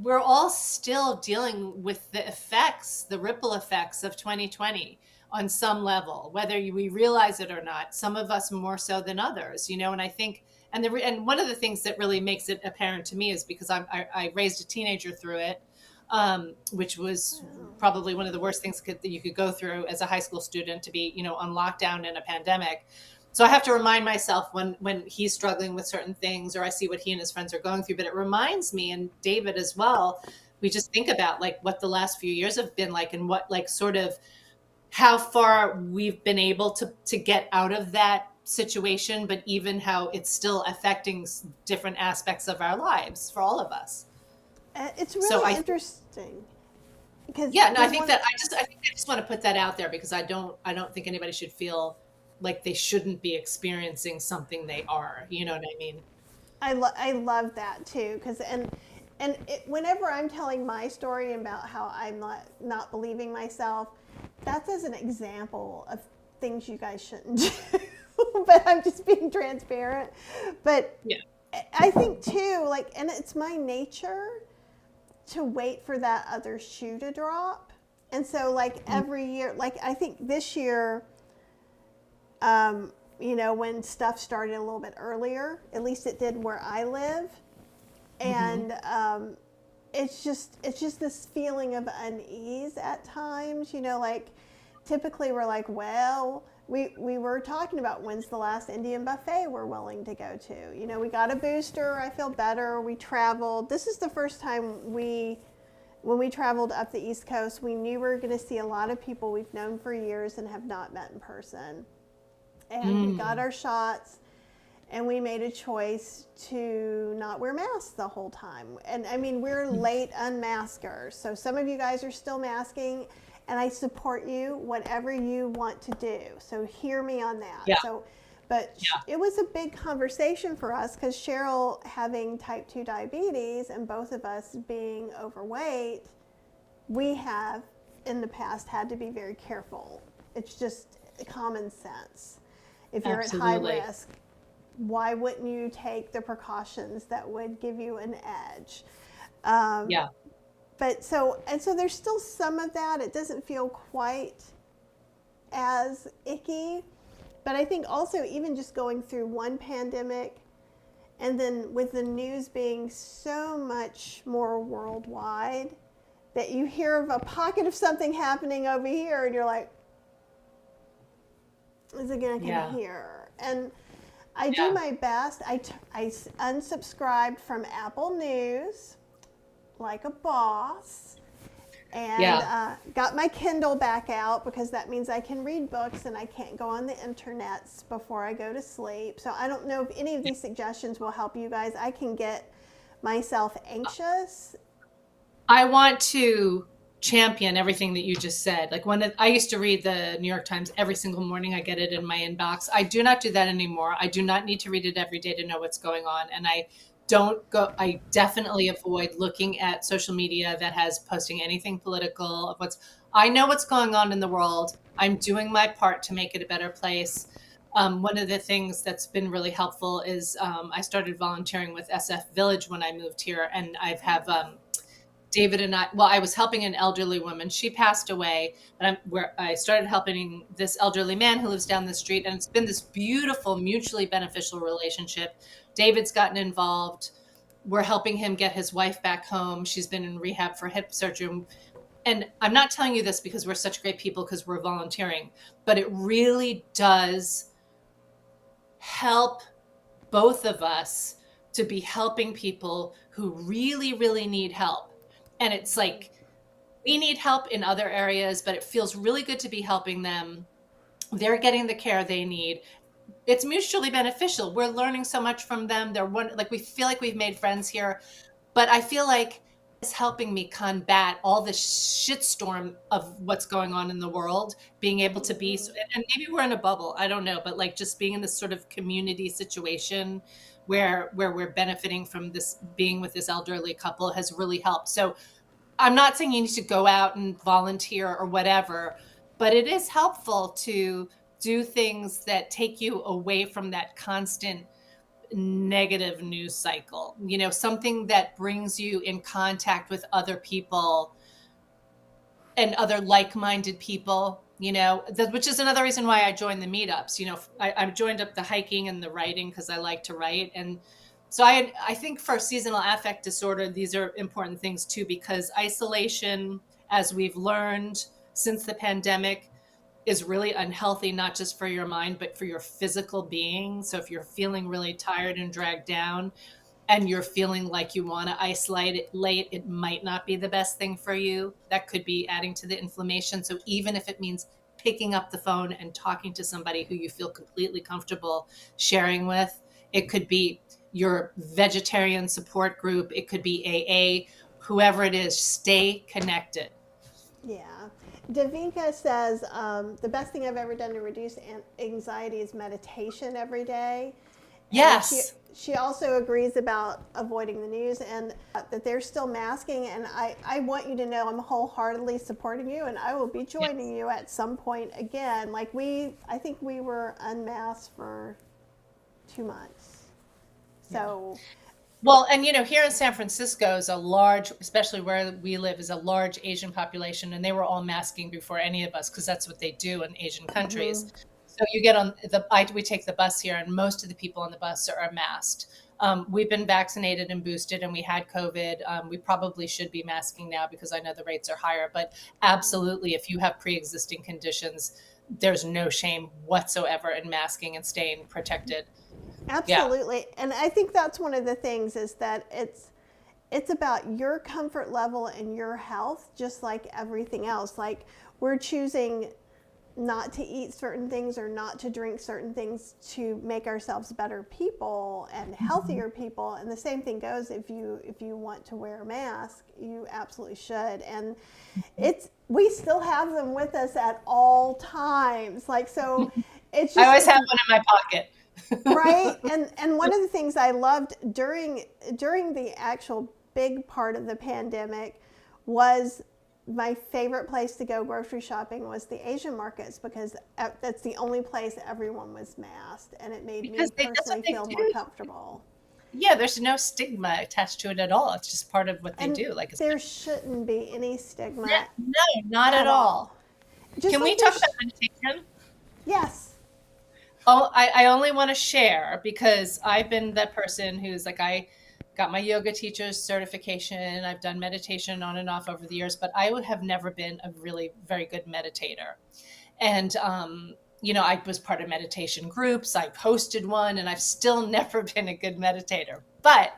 we're all still dealing with the effects, the ripple effects of 2020 on some level, whether we realize it or not. Some of us more so than others, you know, and I think, and one of the things that really makes it apparent to me is because I raised a teenager through it, which was probably one of the worst things that you could go through as a high school student, to be, you know, on lockdown in a pandemic. So I have to remind myself when he's struggling with certain things, or I see what he and his friends are going through. But it reminds me, and David as well, we just think about like what the last few years have been like, and what like sort of how far we've been able to get out of that situation, but even how it's still affecting different aspects of our lives for all of us. It's really interesting. Because I think I just want to put that out there because I don't think anybody should feel like they shouldn't be experiencing something they are. You know what I mean? I love that too, because whenever I'm telling my story about how I'm not believing myself, that's as an example of things you guys shouldn't do. But I'm just being transparent. But yeah. I think too, like, and it's my nature to wait for that other shoe to drop. And so like every year, like I think this year, you know, when stuff started a little bit earlier, at least it did where I live. And it's just this feeling of unease at times, you know, like typically we're like, well, we were talking about when's the last Indian buffet we're willing to go to. You know, we got a booster, I feel better, we traveled. This is the first time when we traveled up the East Coast, we knew we were going to see a lot of people we've known for years and have not met in person. And we got our shots, and we made a choice to not wear masks the whole time. And I mean, we're late unmaskers, so some of you guys are still masking, and I support you, whatever you want to do. So hear me on that. Yeah. It was a big conversation for us because Cheryl having type 2 diabetes and both of us being overweight, we have in the past had to be very careful. It's just common sense. If you're Absolutely. At high risk, why wouldn't you take the precautions that would give you an edge? But so there's still some of that. It doesn't feel quite as icky. But I think also even just going through one pandemic and then with the news being so much more worldwide that you hear of a pocket of something happening over here and you're like, is it going to come here? And I do my best. I unsubscribed from Apple News like a boss, and got my Kindle back out because that means I can read books and I can't go on the internets before I go to sleep. So I don't know if any of these suggestions will help you guys. I can get myself anxious. I want to champion everything that you just said. Like I used to read the New York Times every single morning. I get it in my inbox. I do not do that anymore. I do not need to read it every day to know what's going on. And I definitely avoid looking at social media that has posting anything political of I know what's going on in the world. I'm doing my part to make it a better place. One of the things that's been really helpful is I started volunteering with SF Village when I moved here, and David and I was helping an elderly woman. She passed away, but I started helping this elderly man who lives down the street. And it's been this beautiful, mutually beneficial relationship. David's gotten involved. We're helping him get his wife back home. She's been in rehab for hip surgery. And I'm not telling you this because we're such great people, because we're volunteering, but it really does help both of us to be helping people who really, really need help. And it's like, we need help in other areas, but it feels really good to be helping them. They're getting the care they need. It's mutually beneficial. We're learning so much from them. We feel like we've made friends here, but I feel like it's helping me combat all this shitstorm of what's going on in the world, being able to be, and maybe we're in a bubble, I don't know, but like just being in this sort of community situation where we're benefiting from this, being with this elderly couple, has really helped. So I'm not saying you need to go out and volunteer or whatever, but it is helpful to do things that take you away from that constant negative news cycle, something that brings you in contact with other people and other like-minded people, which is another reason why I joined the meetups. I joined up the hiking and the writing because I like to write. And so I think for seasonal affect disorder, these are important things too, because isolation, as we've learned since the pandemic, is really unhealthy, not just for your mind, but for your physical being. So if you're feeling really tired and dragged down and you're feeling like you want to isolate it late, it might not be the best thing for you. That could be adding to the inflammation. So even if it means picking up the phone and talking to somebody who you feel completely comfortable sharing with, it could be your vegetarian support group, it could be AA, whoever it is, stay connected. Yeah. Davinka says, the best thing I've ever done to reduce anxiety is meditation every day. Yes. She also agrees about avoiding the news and that they're still masking. And I want you to know I'm wholeheartedly supporting you, and I will be joining you at some point again. I think we were unmasked for 2 months. So... Well, and here in San Francisco is a large, especially where we live, is a large Asian population, and they were all masking before any of us, because that's what they do in Asian countries. Mm-hmm. So you get on we take the bus here, and most of the people on the bus are masked. We've been vaccinated and boosted, and we had COVID. We probably should be masking now because I know the rates are higher, but absolutely, if you have pre-existing conditions, there's no shame whatsoever in masking and staying protected. Absolutely. Yeah. And I think that's one of the things, is that it's about your comfort level and your health, just like everything else. Like, we're choosing not to eat certain things or not to drink certain things to make ourselves better people and healthier people. And the same thing goes if you want to wear a mask, you absolutely should. And we still have them with us at all times. Like, so it's just, I always have one in my pocket. Right. And one of the things I loved during the actual big part of the pandemic was, my favorite place to go grocery shopping was the Asian markets, because that's the only place everyone was masked, and it made me personally feel more comfortable. Yeah, there's no stigma attached to it at all. It's just part of what they do. Like, there shouldn't be any stigma. No, not at all. Can we talk about meditation? Yes. Oh, I only want to share because I've been that person who's like, I got my yoga teacher's certification. I've done meditation on and off over the years, but I would have never been a really very good meditator. And, I was part of meditation groups. I hosted one, and I've still never been a good meditator. But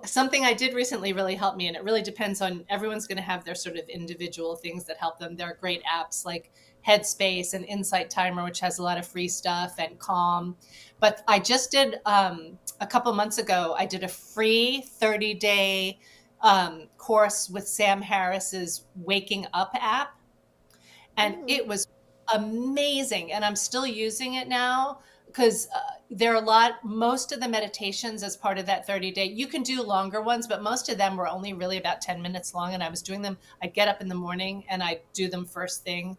something I did recently really helped me, and it really depends on, everyone's going to have their sort of individual things that help them. There are great apps like Headspace and Insight Timer, which has a lot of free stuff, and Calm. But I just did, a couple months ago, I did a free 30-day course with Sam Harris's Waking Up app. And it was amazing. And I'm still using it now because there are most of the meditations as part of that 30-day, you can do longer ones, but most of them were only really about 10 minutes long. And I was doing them, I'd get up in the morning and I'd do them first thing.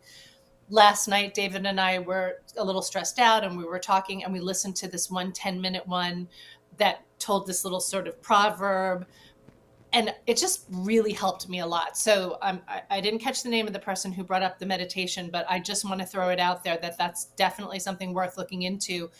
Last night, David and I were a little stressed out, and we were talking, and we listened to this 10-minute one that told this little sort of proverb. And it just really helped me a lot. So I didn't catch the name of the person who brought up the meditation, but I just want to throw it out there that that's definitely something worth looking into.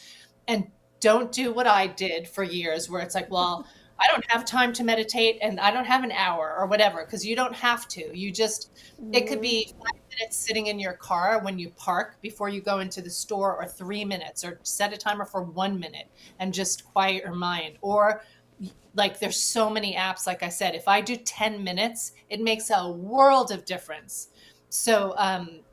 And don't do what I did for years, where it's like, well, I don't have time to meditate and I don't have an hour or whatever, because you don't have to. It could be 5 minutes sitting in your car when you park before you go into the store, or 3 minutes, or set a timer for 1 minute and just quiet your mind. Or like, there's so many apps. Like I said, if I do 10 minutes, it makes a world of difference. So I'm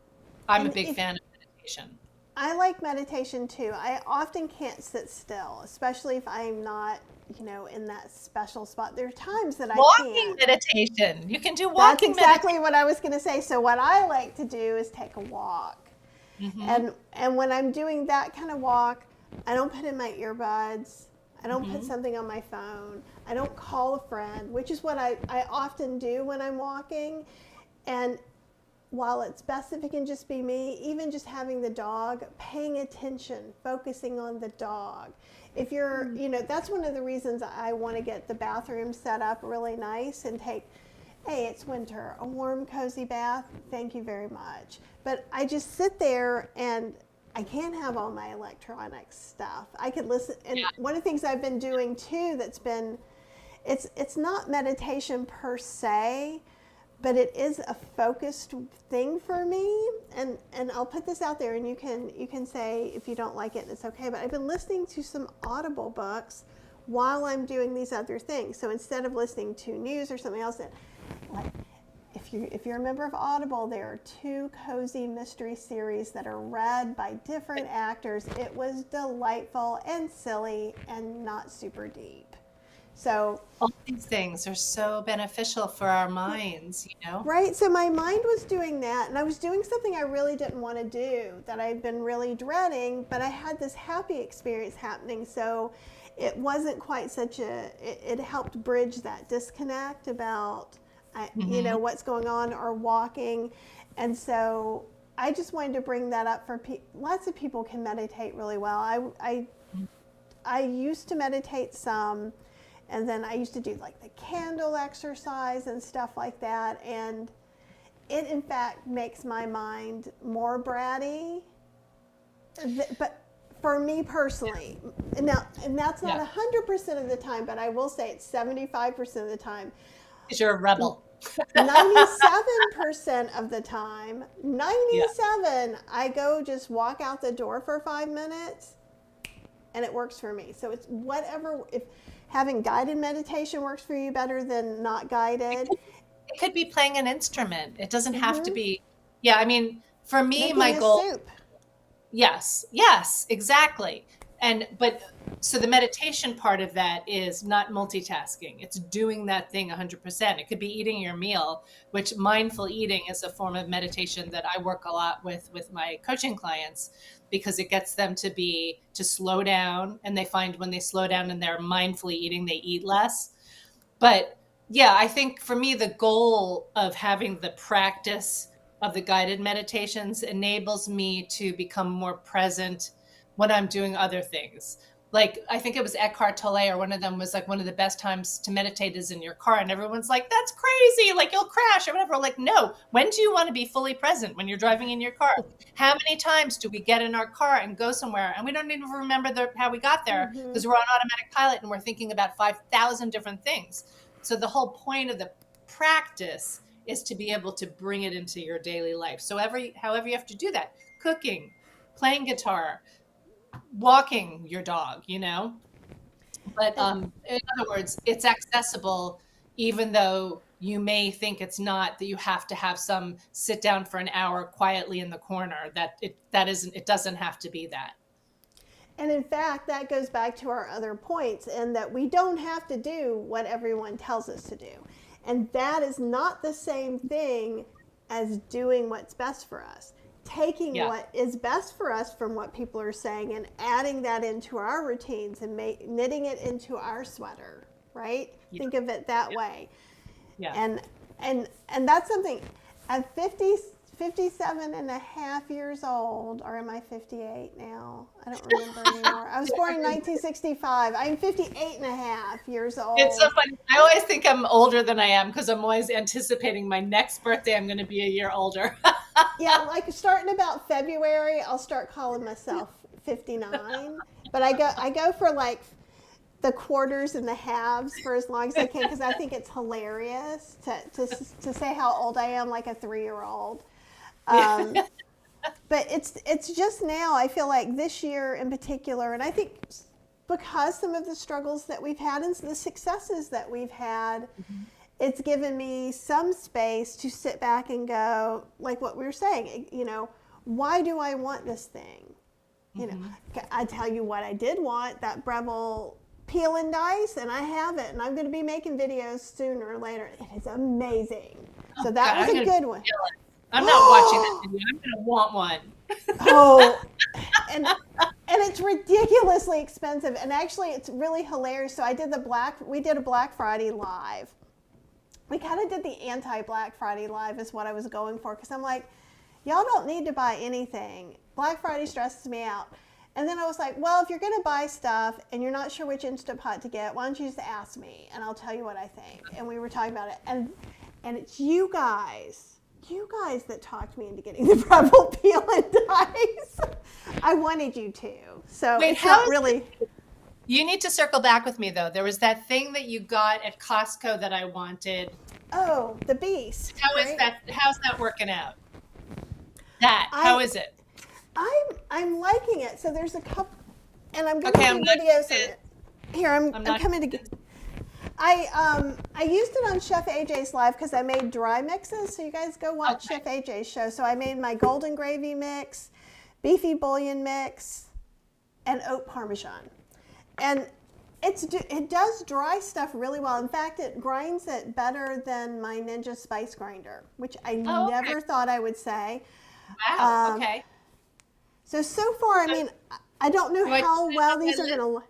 a big fan of meditation. I like meditation too. I often can't sit still, especially if I'm not, in that special spot. There are times that I can't. Walking meditation. You can do walking meditation. That's exactly what I was going to say. So what I like to do is take a walk. And when I'm doing that kind of walk, I don't put in my earbuds. I don't put something on my phone. I don't call a friend, which is what I often do when I'm walking. And while it's best if it can just be me, even just having the dog, paying attention, focusing on the dog. If you're, that's one of the reasons I want to get the bathroom set up really nice and take, hey, it's winter, a warm, cozy bath. Thank you very much. But I just sit there, and I can't have all my electronic stuff. I could listen. And one of the things I've been doing too it's not meditation per se, but it is a focused thing for me. And I'll put this out there, and you can say if you don't like it, it's okay. But I've been listening to some Audible books while I'm doing these other things. So instead of listening to news or something else, like, if you're a member of Audible, there are 2 cozy mystery series that are read by different actors. It was delightful and silly and not super deep. So all these things are so beneficial for our minds, Right. So my mind was doing that, and I was doing something I really didn't want to do, that I'd been really dreading, but I had this happy experience happening. So it wasn't quite it helped bridge that disconnect about what's going on, or walking. And so I just wanted to bring that up for lots of people can meditate really well. I used to meditate some, and then I used to do like the candle exercise and stuff like that. And it in fact makes my mind more bratty. But for me personally, and that's not 100% of the time, but I will say it's 75% of the time. You're a rebel. 97% of the time, 97, I go just walk out the door for 5 minutes, and it works for me. So it's whatever, if having guided meditation works for you better than not guided. It could be playing an instrument. It doesn't have to be, for me, making my goal. Soup. Yes, exactly. But so the meditation part of that is not multitasking. It's doing that thing 100%. It could be eating your meal, which mindful eating is a form of meditation that I work a lot with my coaching clients, because it gets them to slow down, and they find when they slow down and they're mindfully eating, they eat less. But I think for me, the goal of having the practice of the guided meditations enables me to become more present when I'm doing other things. Like, I think it was Eckhart Tolle, or one of them was like, one of the best times to meditate is in your car. And everyone's like, that's crazy. Like, you'll crash or whatever. Like, no, when do you want to be fully present? When you're driving in your car? How many times do we get in our car and go somewhere and we don't even remember how we got there, because we're on automatic pilot and we're thinking about 5,000 different things. So the whole point of the practice is to be able to bring it into your daily life. So however you have to do that, cooking, playing guitar, walking your dog, you know? But in other words, it's accessible, even though you may think it's not, that you have to have some sit down for an hour quietly in the corner. It doesn't have to be that. And in fact, that goes back to our other points, in that we don't have to do what everyone tells us to do. And that is not the same thing as doing what's best for us. Taking what is best for us from what people are saying and adding that into our routines and knitting it into our sweater, right? Yeah. Think of it that way. Yeah. And that's something at 57 and a half years old, or am I 58 now? I don't remember anymore. I was born in 1965. I'm 58 and a half years old. It's so funny. I always think I'm older than I am because I'm always anticipating my next birthday. I'm going to be a year older. Yeah, like starting about February, I'll start calling myself 59. But I go for like the quarters and the halves for as long as I can, because I think it's hilarious to say how old I am, like a 3-year-old. But it's just now, I feel like this year in particular, and I think because some of the struggles that we've had and the successes that we've had, it's given me some space to sit back and go, like what we were saying, you know, why do I want this thing? You know, I tell you what I did want, that Breville peel and dice, and I have it, and I'm going to be making videos sooner or later. It is amazing. Oh, so that was a good one. I'm not watching that video. I'm going to want one. Oh, and it's ridiculously expensive. And actually, it's really hilarious. So we did a Black Friday live. We kind of did the anti-Black Friday live is what I was going for, because I'm like, y'all don't need to buy anything. Black Friday stresses me out. And then I was like, well, if you're going to buy stuff and you're not sure which Instant Pot to get, why don't you just ask me and I'll tell you what I think. And we were talking about it. And it's you guys that talked me into getting the Breville peel and dice. I wanted you to. So wait, it's not really. You need to circle back with me, though. There was that thing that you got at Costco that I wanted. Oh, the Beast. How's that working out? How is it? I'm liking it. So there's a couple, and I'm going to do videos of it. Here, I'm coming to get. I used it on Chef AJ's live because I made dry mixes. So you guys go watch Chef AJ's show. So I made my golden gravy mix, beefy bouillon mix, and oat parmesan. And it does dry stuff really well. In fact, it grinds it better than my Ninja Spice Grinder, which I never thought I would say. Wow. Okay. So far, I mean, I don't know how well these are going to.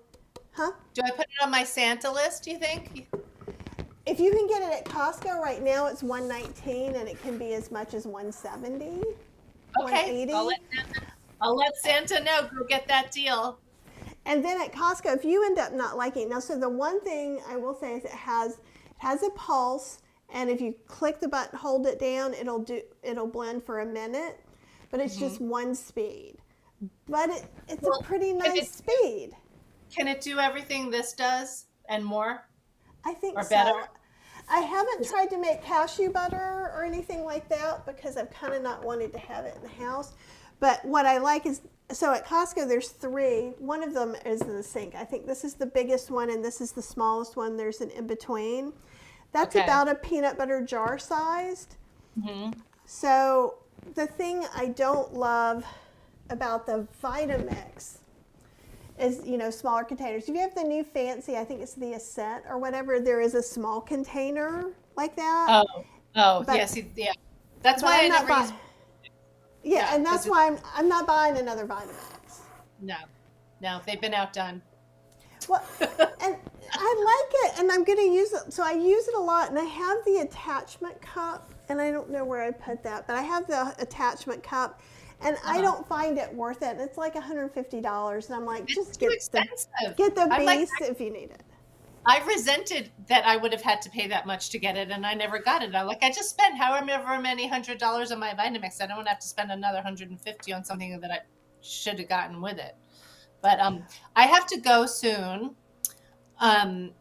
Huh? Do I put it on my Santa list, do you think? If you can get it at Costco right now, it's $119, and it can be as much as $170. Okay. $180. I'll let Santa know. Go get that deal. And then at Costco, if you end up not liking it, now, so the one thing I will say is it has a pulse, and if you click the button, hold it down, it'll blend for a minute, but it's just one speed. But it's a pretty nice speed. Can it do everything this does and more? I think or so. Better? I haven't tried to make cashew butter or anything like that because I've kind of not wanted to have it in the house. But what I like is, so at Costco there's 3. One of them is in the sink. I think this is the biggest one and this is the smallest one. There's an in-between. That's about a peanut butter jar sized. So the thing I don't love about the Vitamix is, smaller containers. If you have the new fancy, I think it's the Ascent or whatever, there is a small container like that. Yes, yeah. That's why I never use. Yeah, and that's why I'm not buying another Vitamix. No, they've been outdone. Well, and I like it, and I'm going to use it. So I use it a lot, and I have the attachment cup, and I don't know where I put that, but I have the attachment cup. And I don't find it worth it. It's like $150, and I'm like, just get the Beast if you need it. I resented that I would have had to pay that much to get it, and I never got it. I'm like, I just spent however many $100 on my Vitamix. I don't want to have to spend another $150 on something that I should have gotten with it. But I have to go soon. And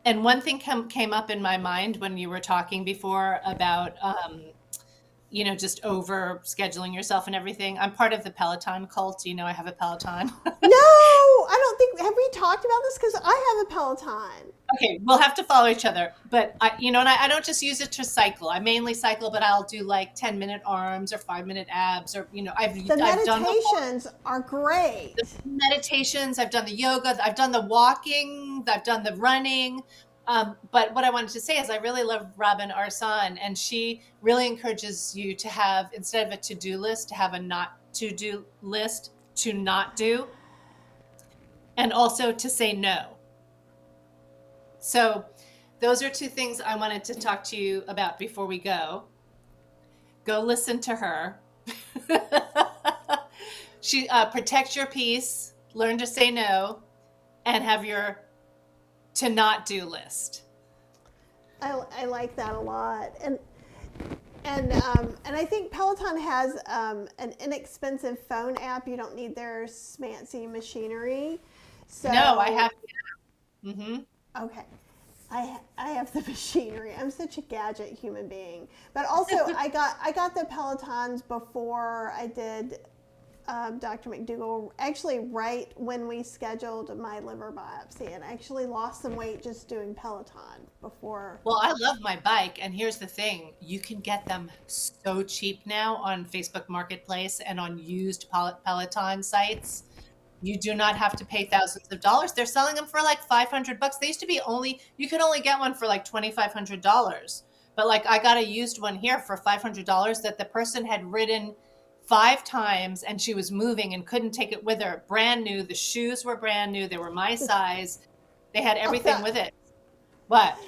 one thing came up in my mind when you were talking before about just over scheduling yourself and everything. I'm part of the Peloton cult. I have a Peloton. No, I don't think, have we talked about this? Because I have a Peloton. Okay, we'll have to follow each other. But I don't just use it to cycle. I mainly cycle, but I'll do like 10-minute arms or 5-minute abs, or The I've done meditations are great. the meditations. I've done the yoga. I've done the walking. I've done the running. But what I wanted to say is I really love Robin Arsan, and she really encourages you to have, instead of a to-do list, to have a not to-do list to not do, and also to say no. So those are two things I wanted to talk to you about before we go. Go listen to her. She protect your peace, learn to say no, and have your to not do list. I like that a lot. And I think Peloton has an inexpensive phone app. You don't need their fancy machinery. So No, I have. Mm-hmm. Okay. I have the machinery. I'm such a gadget human being. But also I got the Pelotons before I did Dr. McDougall, actually right when we scheduled my liver biopsy, and I actually lost some weight just doing Peloton before. Well, I love my bike, and here's the thing. You can get them so cheap now on Facebook Marketplace and on used Peloton sites. You do not have to pay thousands of dollars. They're selling them for like $500. They used to be you could only get one for like $2,500. But like I got a used one here for $500 that the person had ridden 5 times, and she was moving and couldn't take it with her. Brand new. The shoes were brand new. They were my size. They had everything with it. What?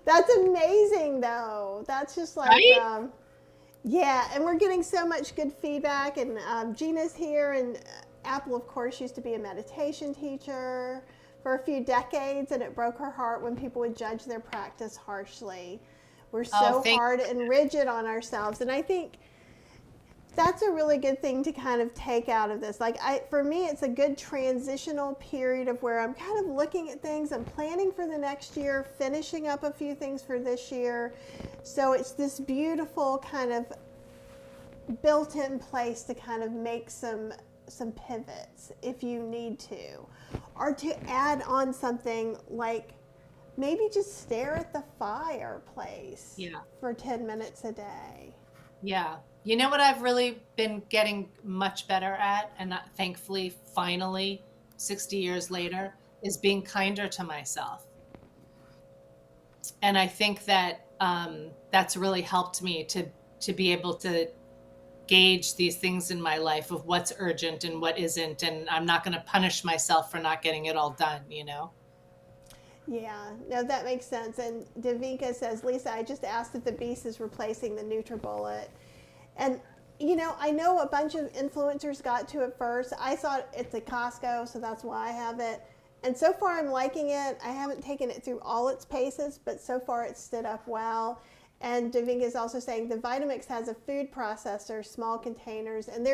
That's amazing though. That's just like, right? Yeah. And we're getting so much good feedback, and Gina's here, and Apple, of course, used to be a meditation teacher for a few decades, and it broke her heart when people would judge their practice harshly. We're so hard and rigid on ourselves, and I think that's a really good thing to kind of take out of this. Like for me, it's a good transitional period of where I'm kind of looking at things. I'm planning for the next year, finishing up a few things for this year. So it's this beautiful kind of built-in place to kind of make some pivots if you need to, or to add on something like maybe just stare at the fireplace for 10 minutes a day. Yeah. You know what I've really been getting much better at, and thankfully, finally, 60 years later, is being kinder to myself. And I think that that's really helped me to be able to gauge these things in my life of what's urgent and what isn't, and I'm not going to punish myself for not getting it all done, Yeah, no, that makes sense. And Davika says, Lisa, I just asked if the Beast is replacing the NutriBullet. And, I know a bunch of influencers got to it first. I saw it's at Costco, so that's why I have it. And so far I'm liking it. I haven't taken it through all its paces, but so far it's stood up well. And Davika is also saying the Vitamix has a food processor, small containers, and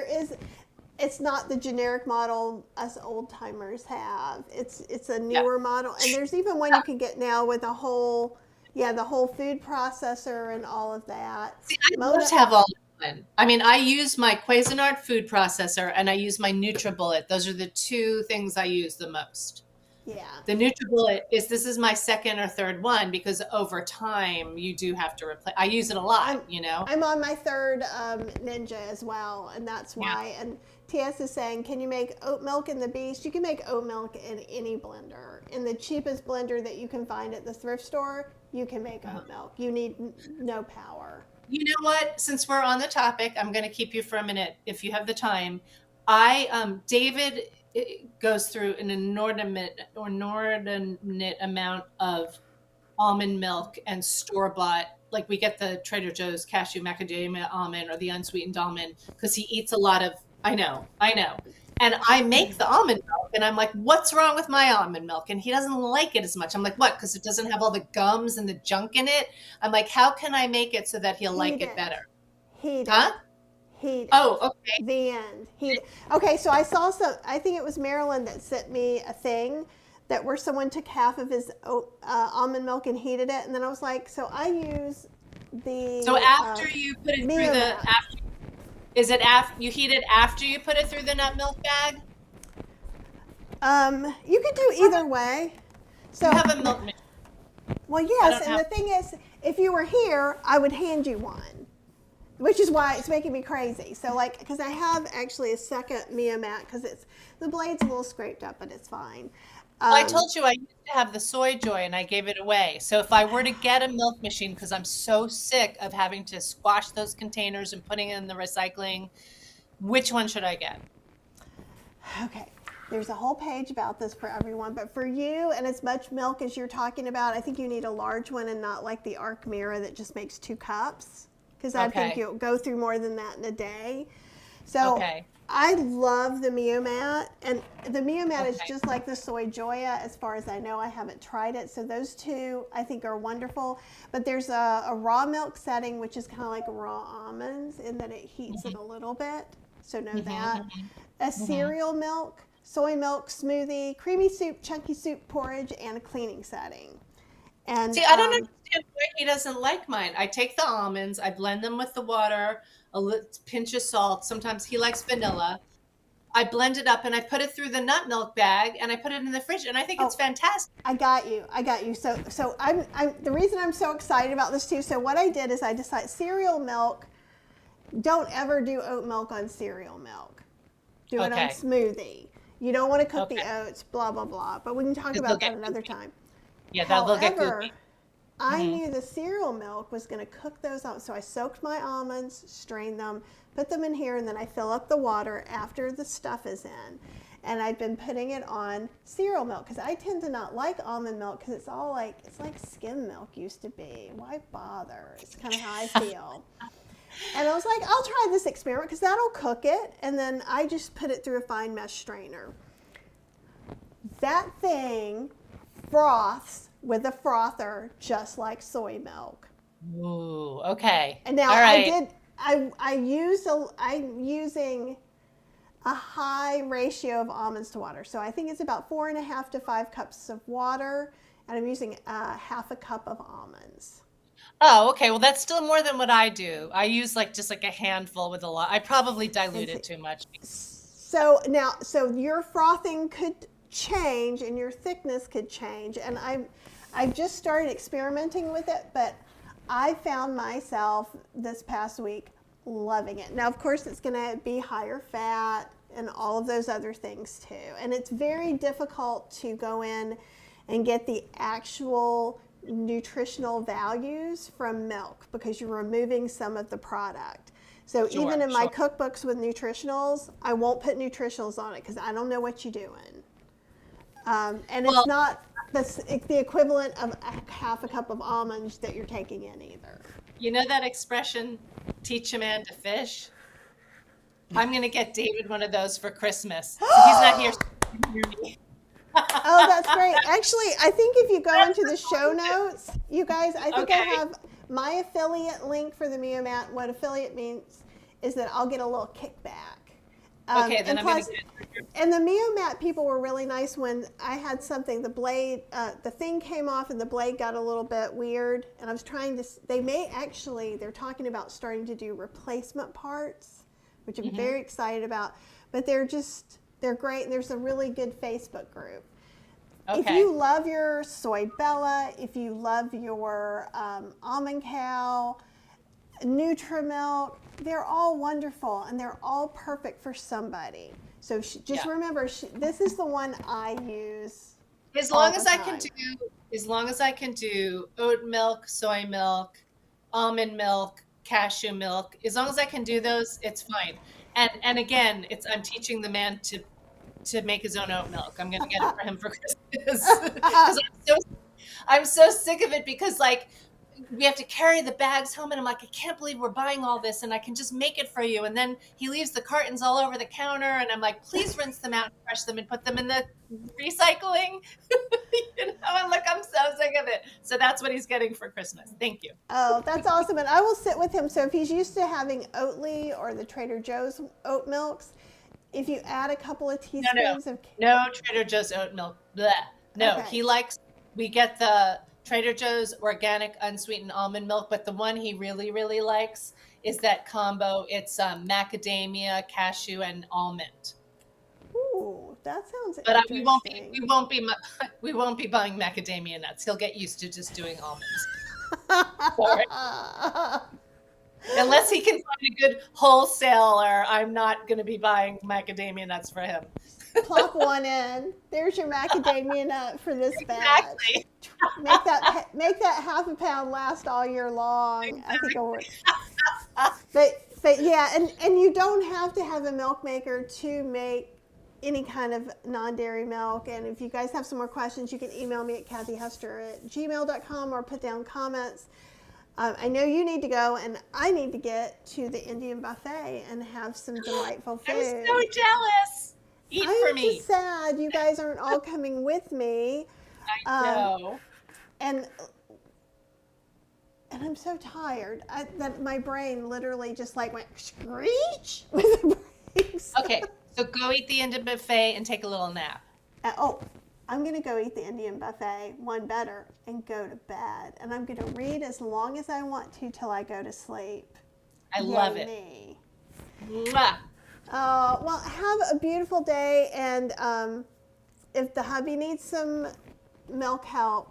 it's not the generic model us old timers have. It's a newer model, and there's even one you can get now with the whole food processor and all of that. See, I love to have all of them. I mean, I use my Cuisinart food processor and I use my NutriBullet. Those are the two things I use the most. Yeah. The NutriBullet this is my second or third one, because over time you do have to replace. I use it a lot, I'm on my third Ninja as well, and that's why. Yeah. And TS is saying, can you make oat milk in the Beast? You can make oat milk in any blender. In the cheapest blender that you can find at the thrift store, you can make oat milk. You need no power. You know what? Since we're on the topic, I'm going to keep you for a minute if you have the time. David goes through an inordinate amount of almond milk and store-bought, like we get the Trader Joe's cashew macadamia almond or the unsweetened almond, because he eats a lot of, I know. And I make the almond milk, and I'm like, what's wrong with my almond milk? And he doesn't like it as much. I'm like, what? Because it doesn't have all the gums and the junk in it? I'm like, how can I make it so that he'll like it better? Heat it. Oh, okay. The end. Okay, so I saw I think it was Marilyn that sent me a thing where someone took half of his almond milk and heated it. And then I was like, so I use So the after you put it through the, Meomat. after, is it after you heat it after you put it through the nut milk bag? You could do either way. You So, have a milk machine. well, I yes, don't and have. the thing is, if you were here, I would hand you one, which is why it's making me crazy. So, like, because I have actually a second Meomat, because it's the blade's a little scraped up, but it's fine. Well, I told you I used to have the Soy Joy and I gave it away. So if I were to get a milk machine, because I'm so sick of having to squash those containers and putting it in the recycling, which one should I get? Okay, there's a whole page about this for everyone, but for you and as much milk as you're talking about, I think you need a large one and not like the Arc Mirror that just makes 2 cups, because I think Okay. you'll go through more than that in a day. So Okay. I love the Meomat, and the Meomat is Okay. just like the Soy Joya as far as I know. I haven't tried it, so those two I think are wonderful. But there's a raw milk setting, which is kind of like raw almonds in that it heats it a little bit, so know that. A cereal milk, soy milk smoothie, creamy soup, chunky soup porridge, and a cleaning setting. And See, I don't understand why he doesn't like mine. I take the almonds, I blend them with the water, a pinch of salt. Sometimes he likes vanilla. I blend it up and I put it through the nut milk bag and I put it in the fridge and I think it's oh, fantastic. I got you. I got you. So I'm the reason I'm so excited about this too. So what I did is I decided cereal milk. Don't ever do oat milk on cereal milk. Do it on Okay. smoothie. You don't want to cook Okay. the oats. Blah blah blah. But we can talk 'Cause they'll about that get another goopy. time. Yeah, they'll get However, goopy. I knew the cereal milk was going to cook those out. So I soaked my almonds, strained them, put them in here, and then I fill up the water after the stuff is in. And I've been putting it on cereal milk because I tend to not like almond milk because it's like skim milk used to be. Why bother? It's kind of how I feel. And I was like, I'll try this experiment because that'll cook it. And then I just put it through a fine mesh strainer. That thing froths with a frother just like soy milk. Ooh, okay. And now All right. I'm using a high ratio of almonds to water. So I think it's about 4.5 to 5 cups of water, and I'm using half a cup of almonds. Oh, okay. Well, that's still more than what I do. I use like just like a handful with a lot. I probably dilute it too much. So now, so your frothing could change and your thickness could change. And I've just started experimenting with it, but I found myself this past week loving it. Now, of course, it's going to be higher fat and all of those other things too. And it's very difficult to go in and get the actual nutritional values from milk because you're removing some of the product. So Sure, even in my sure. cookbooks with nutritionals, I won't put nutritionals on it because I don't know what you're doing. And Well, it's not the equivalent of half a cup of almonds that you're taking in either. you know that expression, teach a man to fish? I'm going to get David one of those for Christmas. So he's not here. So he can hear me. Oh, that's great. Actually, I think if you go into the show notes, you guys, I think I Okay. have my affiliate link for the Meomat. What affiliate means is that I'll get a little kickback. Okay, then and I'm going plus, to get and the Meomat people were really nice when I had something, the blade, the thing came off and the blade got a little bit weird. And I was trying to, they're talking about starting to do replacement parts, which I'm very excited about. But they're great. And there's a really good Facebook group. If Okay. you love your soy Bella, if you love your almond cow, Nutrimilk, they're all wonderful and they're all perfect for somebody. So just Yeah. remember, this is the one I use. As all long the as I can time. do oat milk, soy milk, almond milk, cashew milk, as long as I can do those, it's fine. And again, I'm teaching the man to make his own oat milk. I'm going to get it for him for Christmas because I'm so sick of it because like we have to carry the bags home and I'm like, I can't believe we're buying all this and I can just make it for you. And then he leaves the cartons all over the counter and I'm like, please rinse them out and crush them and put them in the recycling. I'm like, I'm so sick of it. So that's what he's getting for Christmas. Thank you. Oh, that's awesome. And I will sit with him. So if he's used to having Oatly or the Trader Joe's oat milks, if you add a couple of teaspoons of No Trader Joe's oat milk. Bleh. No, Okay. he likes, we get the Trader Joe's organic unsweetened almond milk, but the one he really, really likes is that combo. It's macadamia, cashew, and almond. Ooh, that sounds But interesting. we won't be buying macadamia nuts. He'll get used to just doing almonds. Sorry. Unless he can find a good wholesaler, I'm not going to be buying macadamia nuts for him. Plop one in. There's your macadamia nut for this batch. Exactly. Make that half a pound last all year long. I think it'll work. But yeah, and you don't have to have a milk maker to make any kind of non-dairy milk. And if you guys have some more questions, you can email me at kathyhuster@gmail.com or put down comments. I know you need to go, and I need to get to the Indian buffet and have some delightful food. I'm so jealous. Eat for me. I'm just sad you guys aren't all coming with me. I know. And I'm so tired that my brain literally just like went screech with the brakes. Okay, so go eat the Indian buffet and take a little nap. I'm going to go eat the Indian buffet, one better, and go to bed. And I'm going to read as long as I want to till I go to sleep. I love it. Me. Mwah. Well, have a beautiful day. And if the hubby needs some milk help,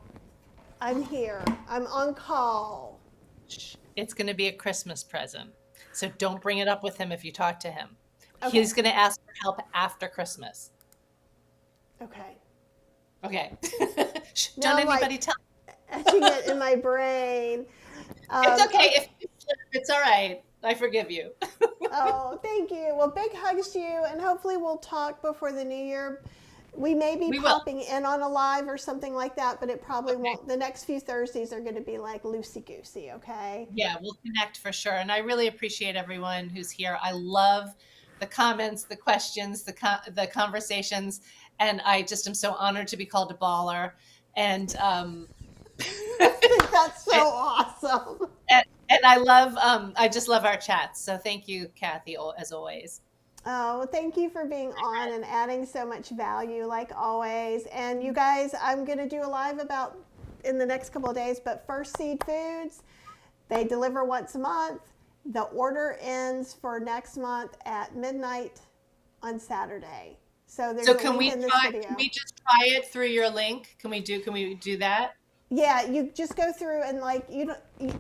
I'm here. I'm on call. It's going to be a Christmas present. So don't bring it up with him if you talk to him. Okay. He's going to ask for help after Christmas. Okay. Okay. Now Don't I'm anybody tell. Etching it in my brain. It's okay. If it's all right. I forgive you. Oh, thank you. Well, big hugs to you, and hopefully we'll talk before the new year. We may be popping in on a live or something like that, but it probably won't. The next few Thursdays are going to be like loosey-goosey, okay? Yeah, we'll connect for sure. And I really appreciate everyone who's here. I love the comments, the questions, the conversations, and I just am so honored to be called a baller. And I think that's so awesome. And I just love our chats. So thank you, Kathy, as always. Oh, well, thank you for being on and adding so much value, like always. And you guys, I'm going to do a live about in the next couple of days, but First Seed Foods, they deliver once a month. The order ends for next month at midnight on Saturday. So there's can we just try it through your link? Can we do that? Yeah, you just go through and like you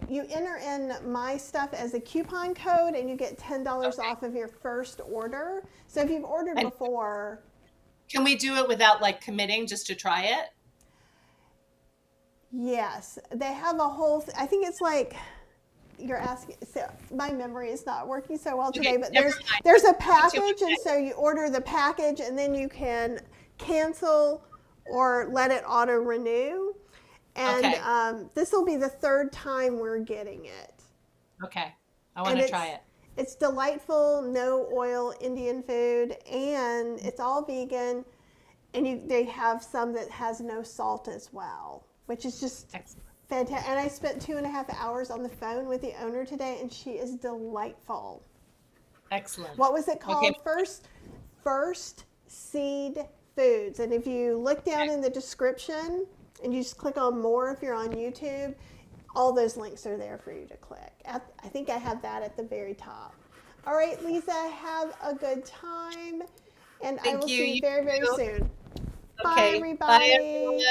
enter in my stuff as a coupon code and you get $10 off of your first order. So if you've ordered before, can we do it without like committing just to try it? Yes, they have a whole. I think it's like you're asking. So my memory is not working so well today, but there's a package, and so you order the package, and then you can cancel or let it auto renew. And this will be the third time we're getting it. Okay. I want to try it. It's delightful, no oil Indian food, and it's all vegan. And they have some that has no salt as well, which is just fantastic. And I spent 2.5 hours on the phone with the owner today, and she is delightful. Excellent. What was it called? First Seed Foods. And if you look down in the description, and you just click on more if you're on YouTube, all those links are there for you to click. I think I have that at the very top. All right, Lisa, have a good time. And I will see you very, very soon. Okay. Bye, everybody. Bye, everyone.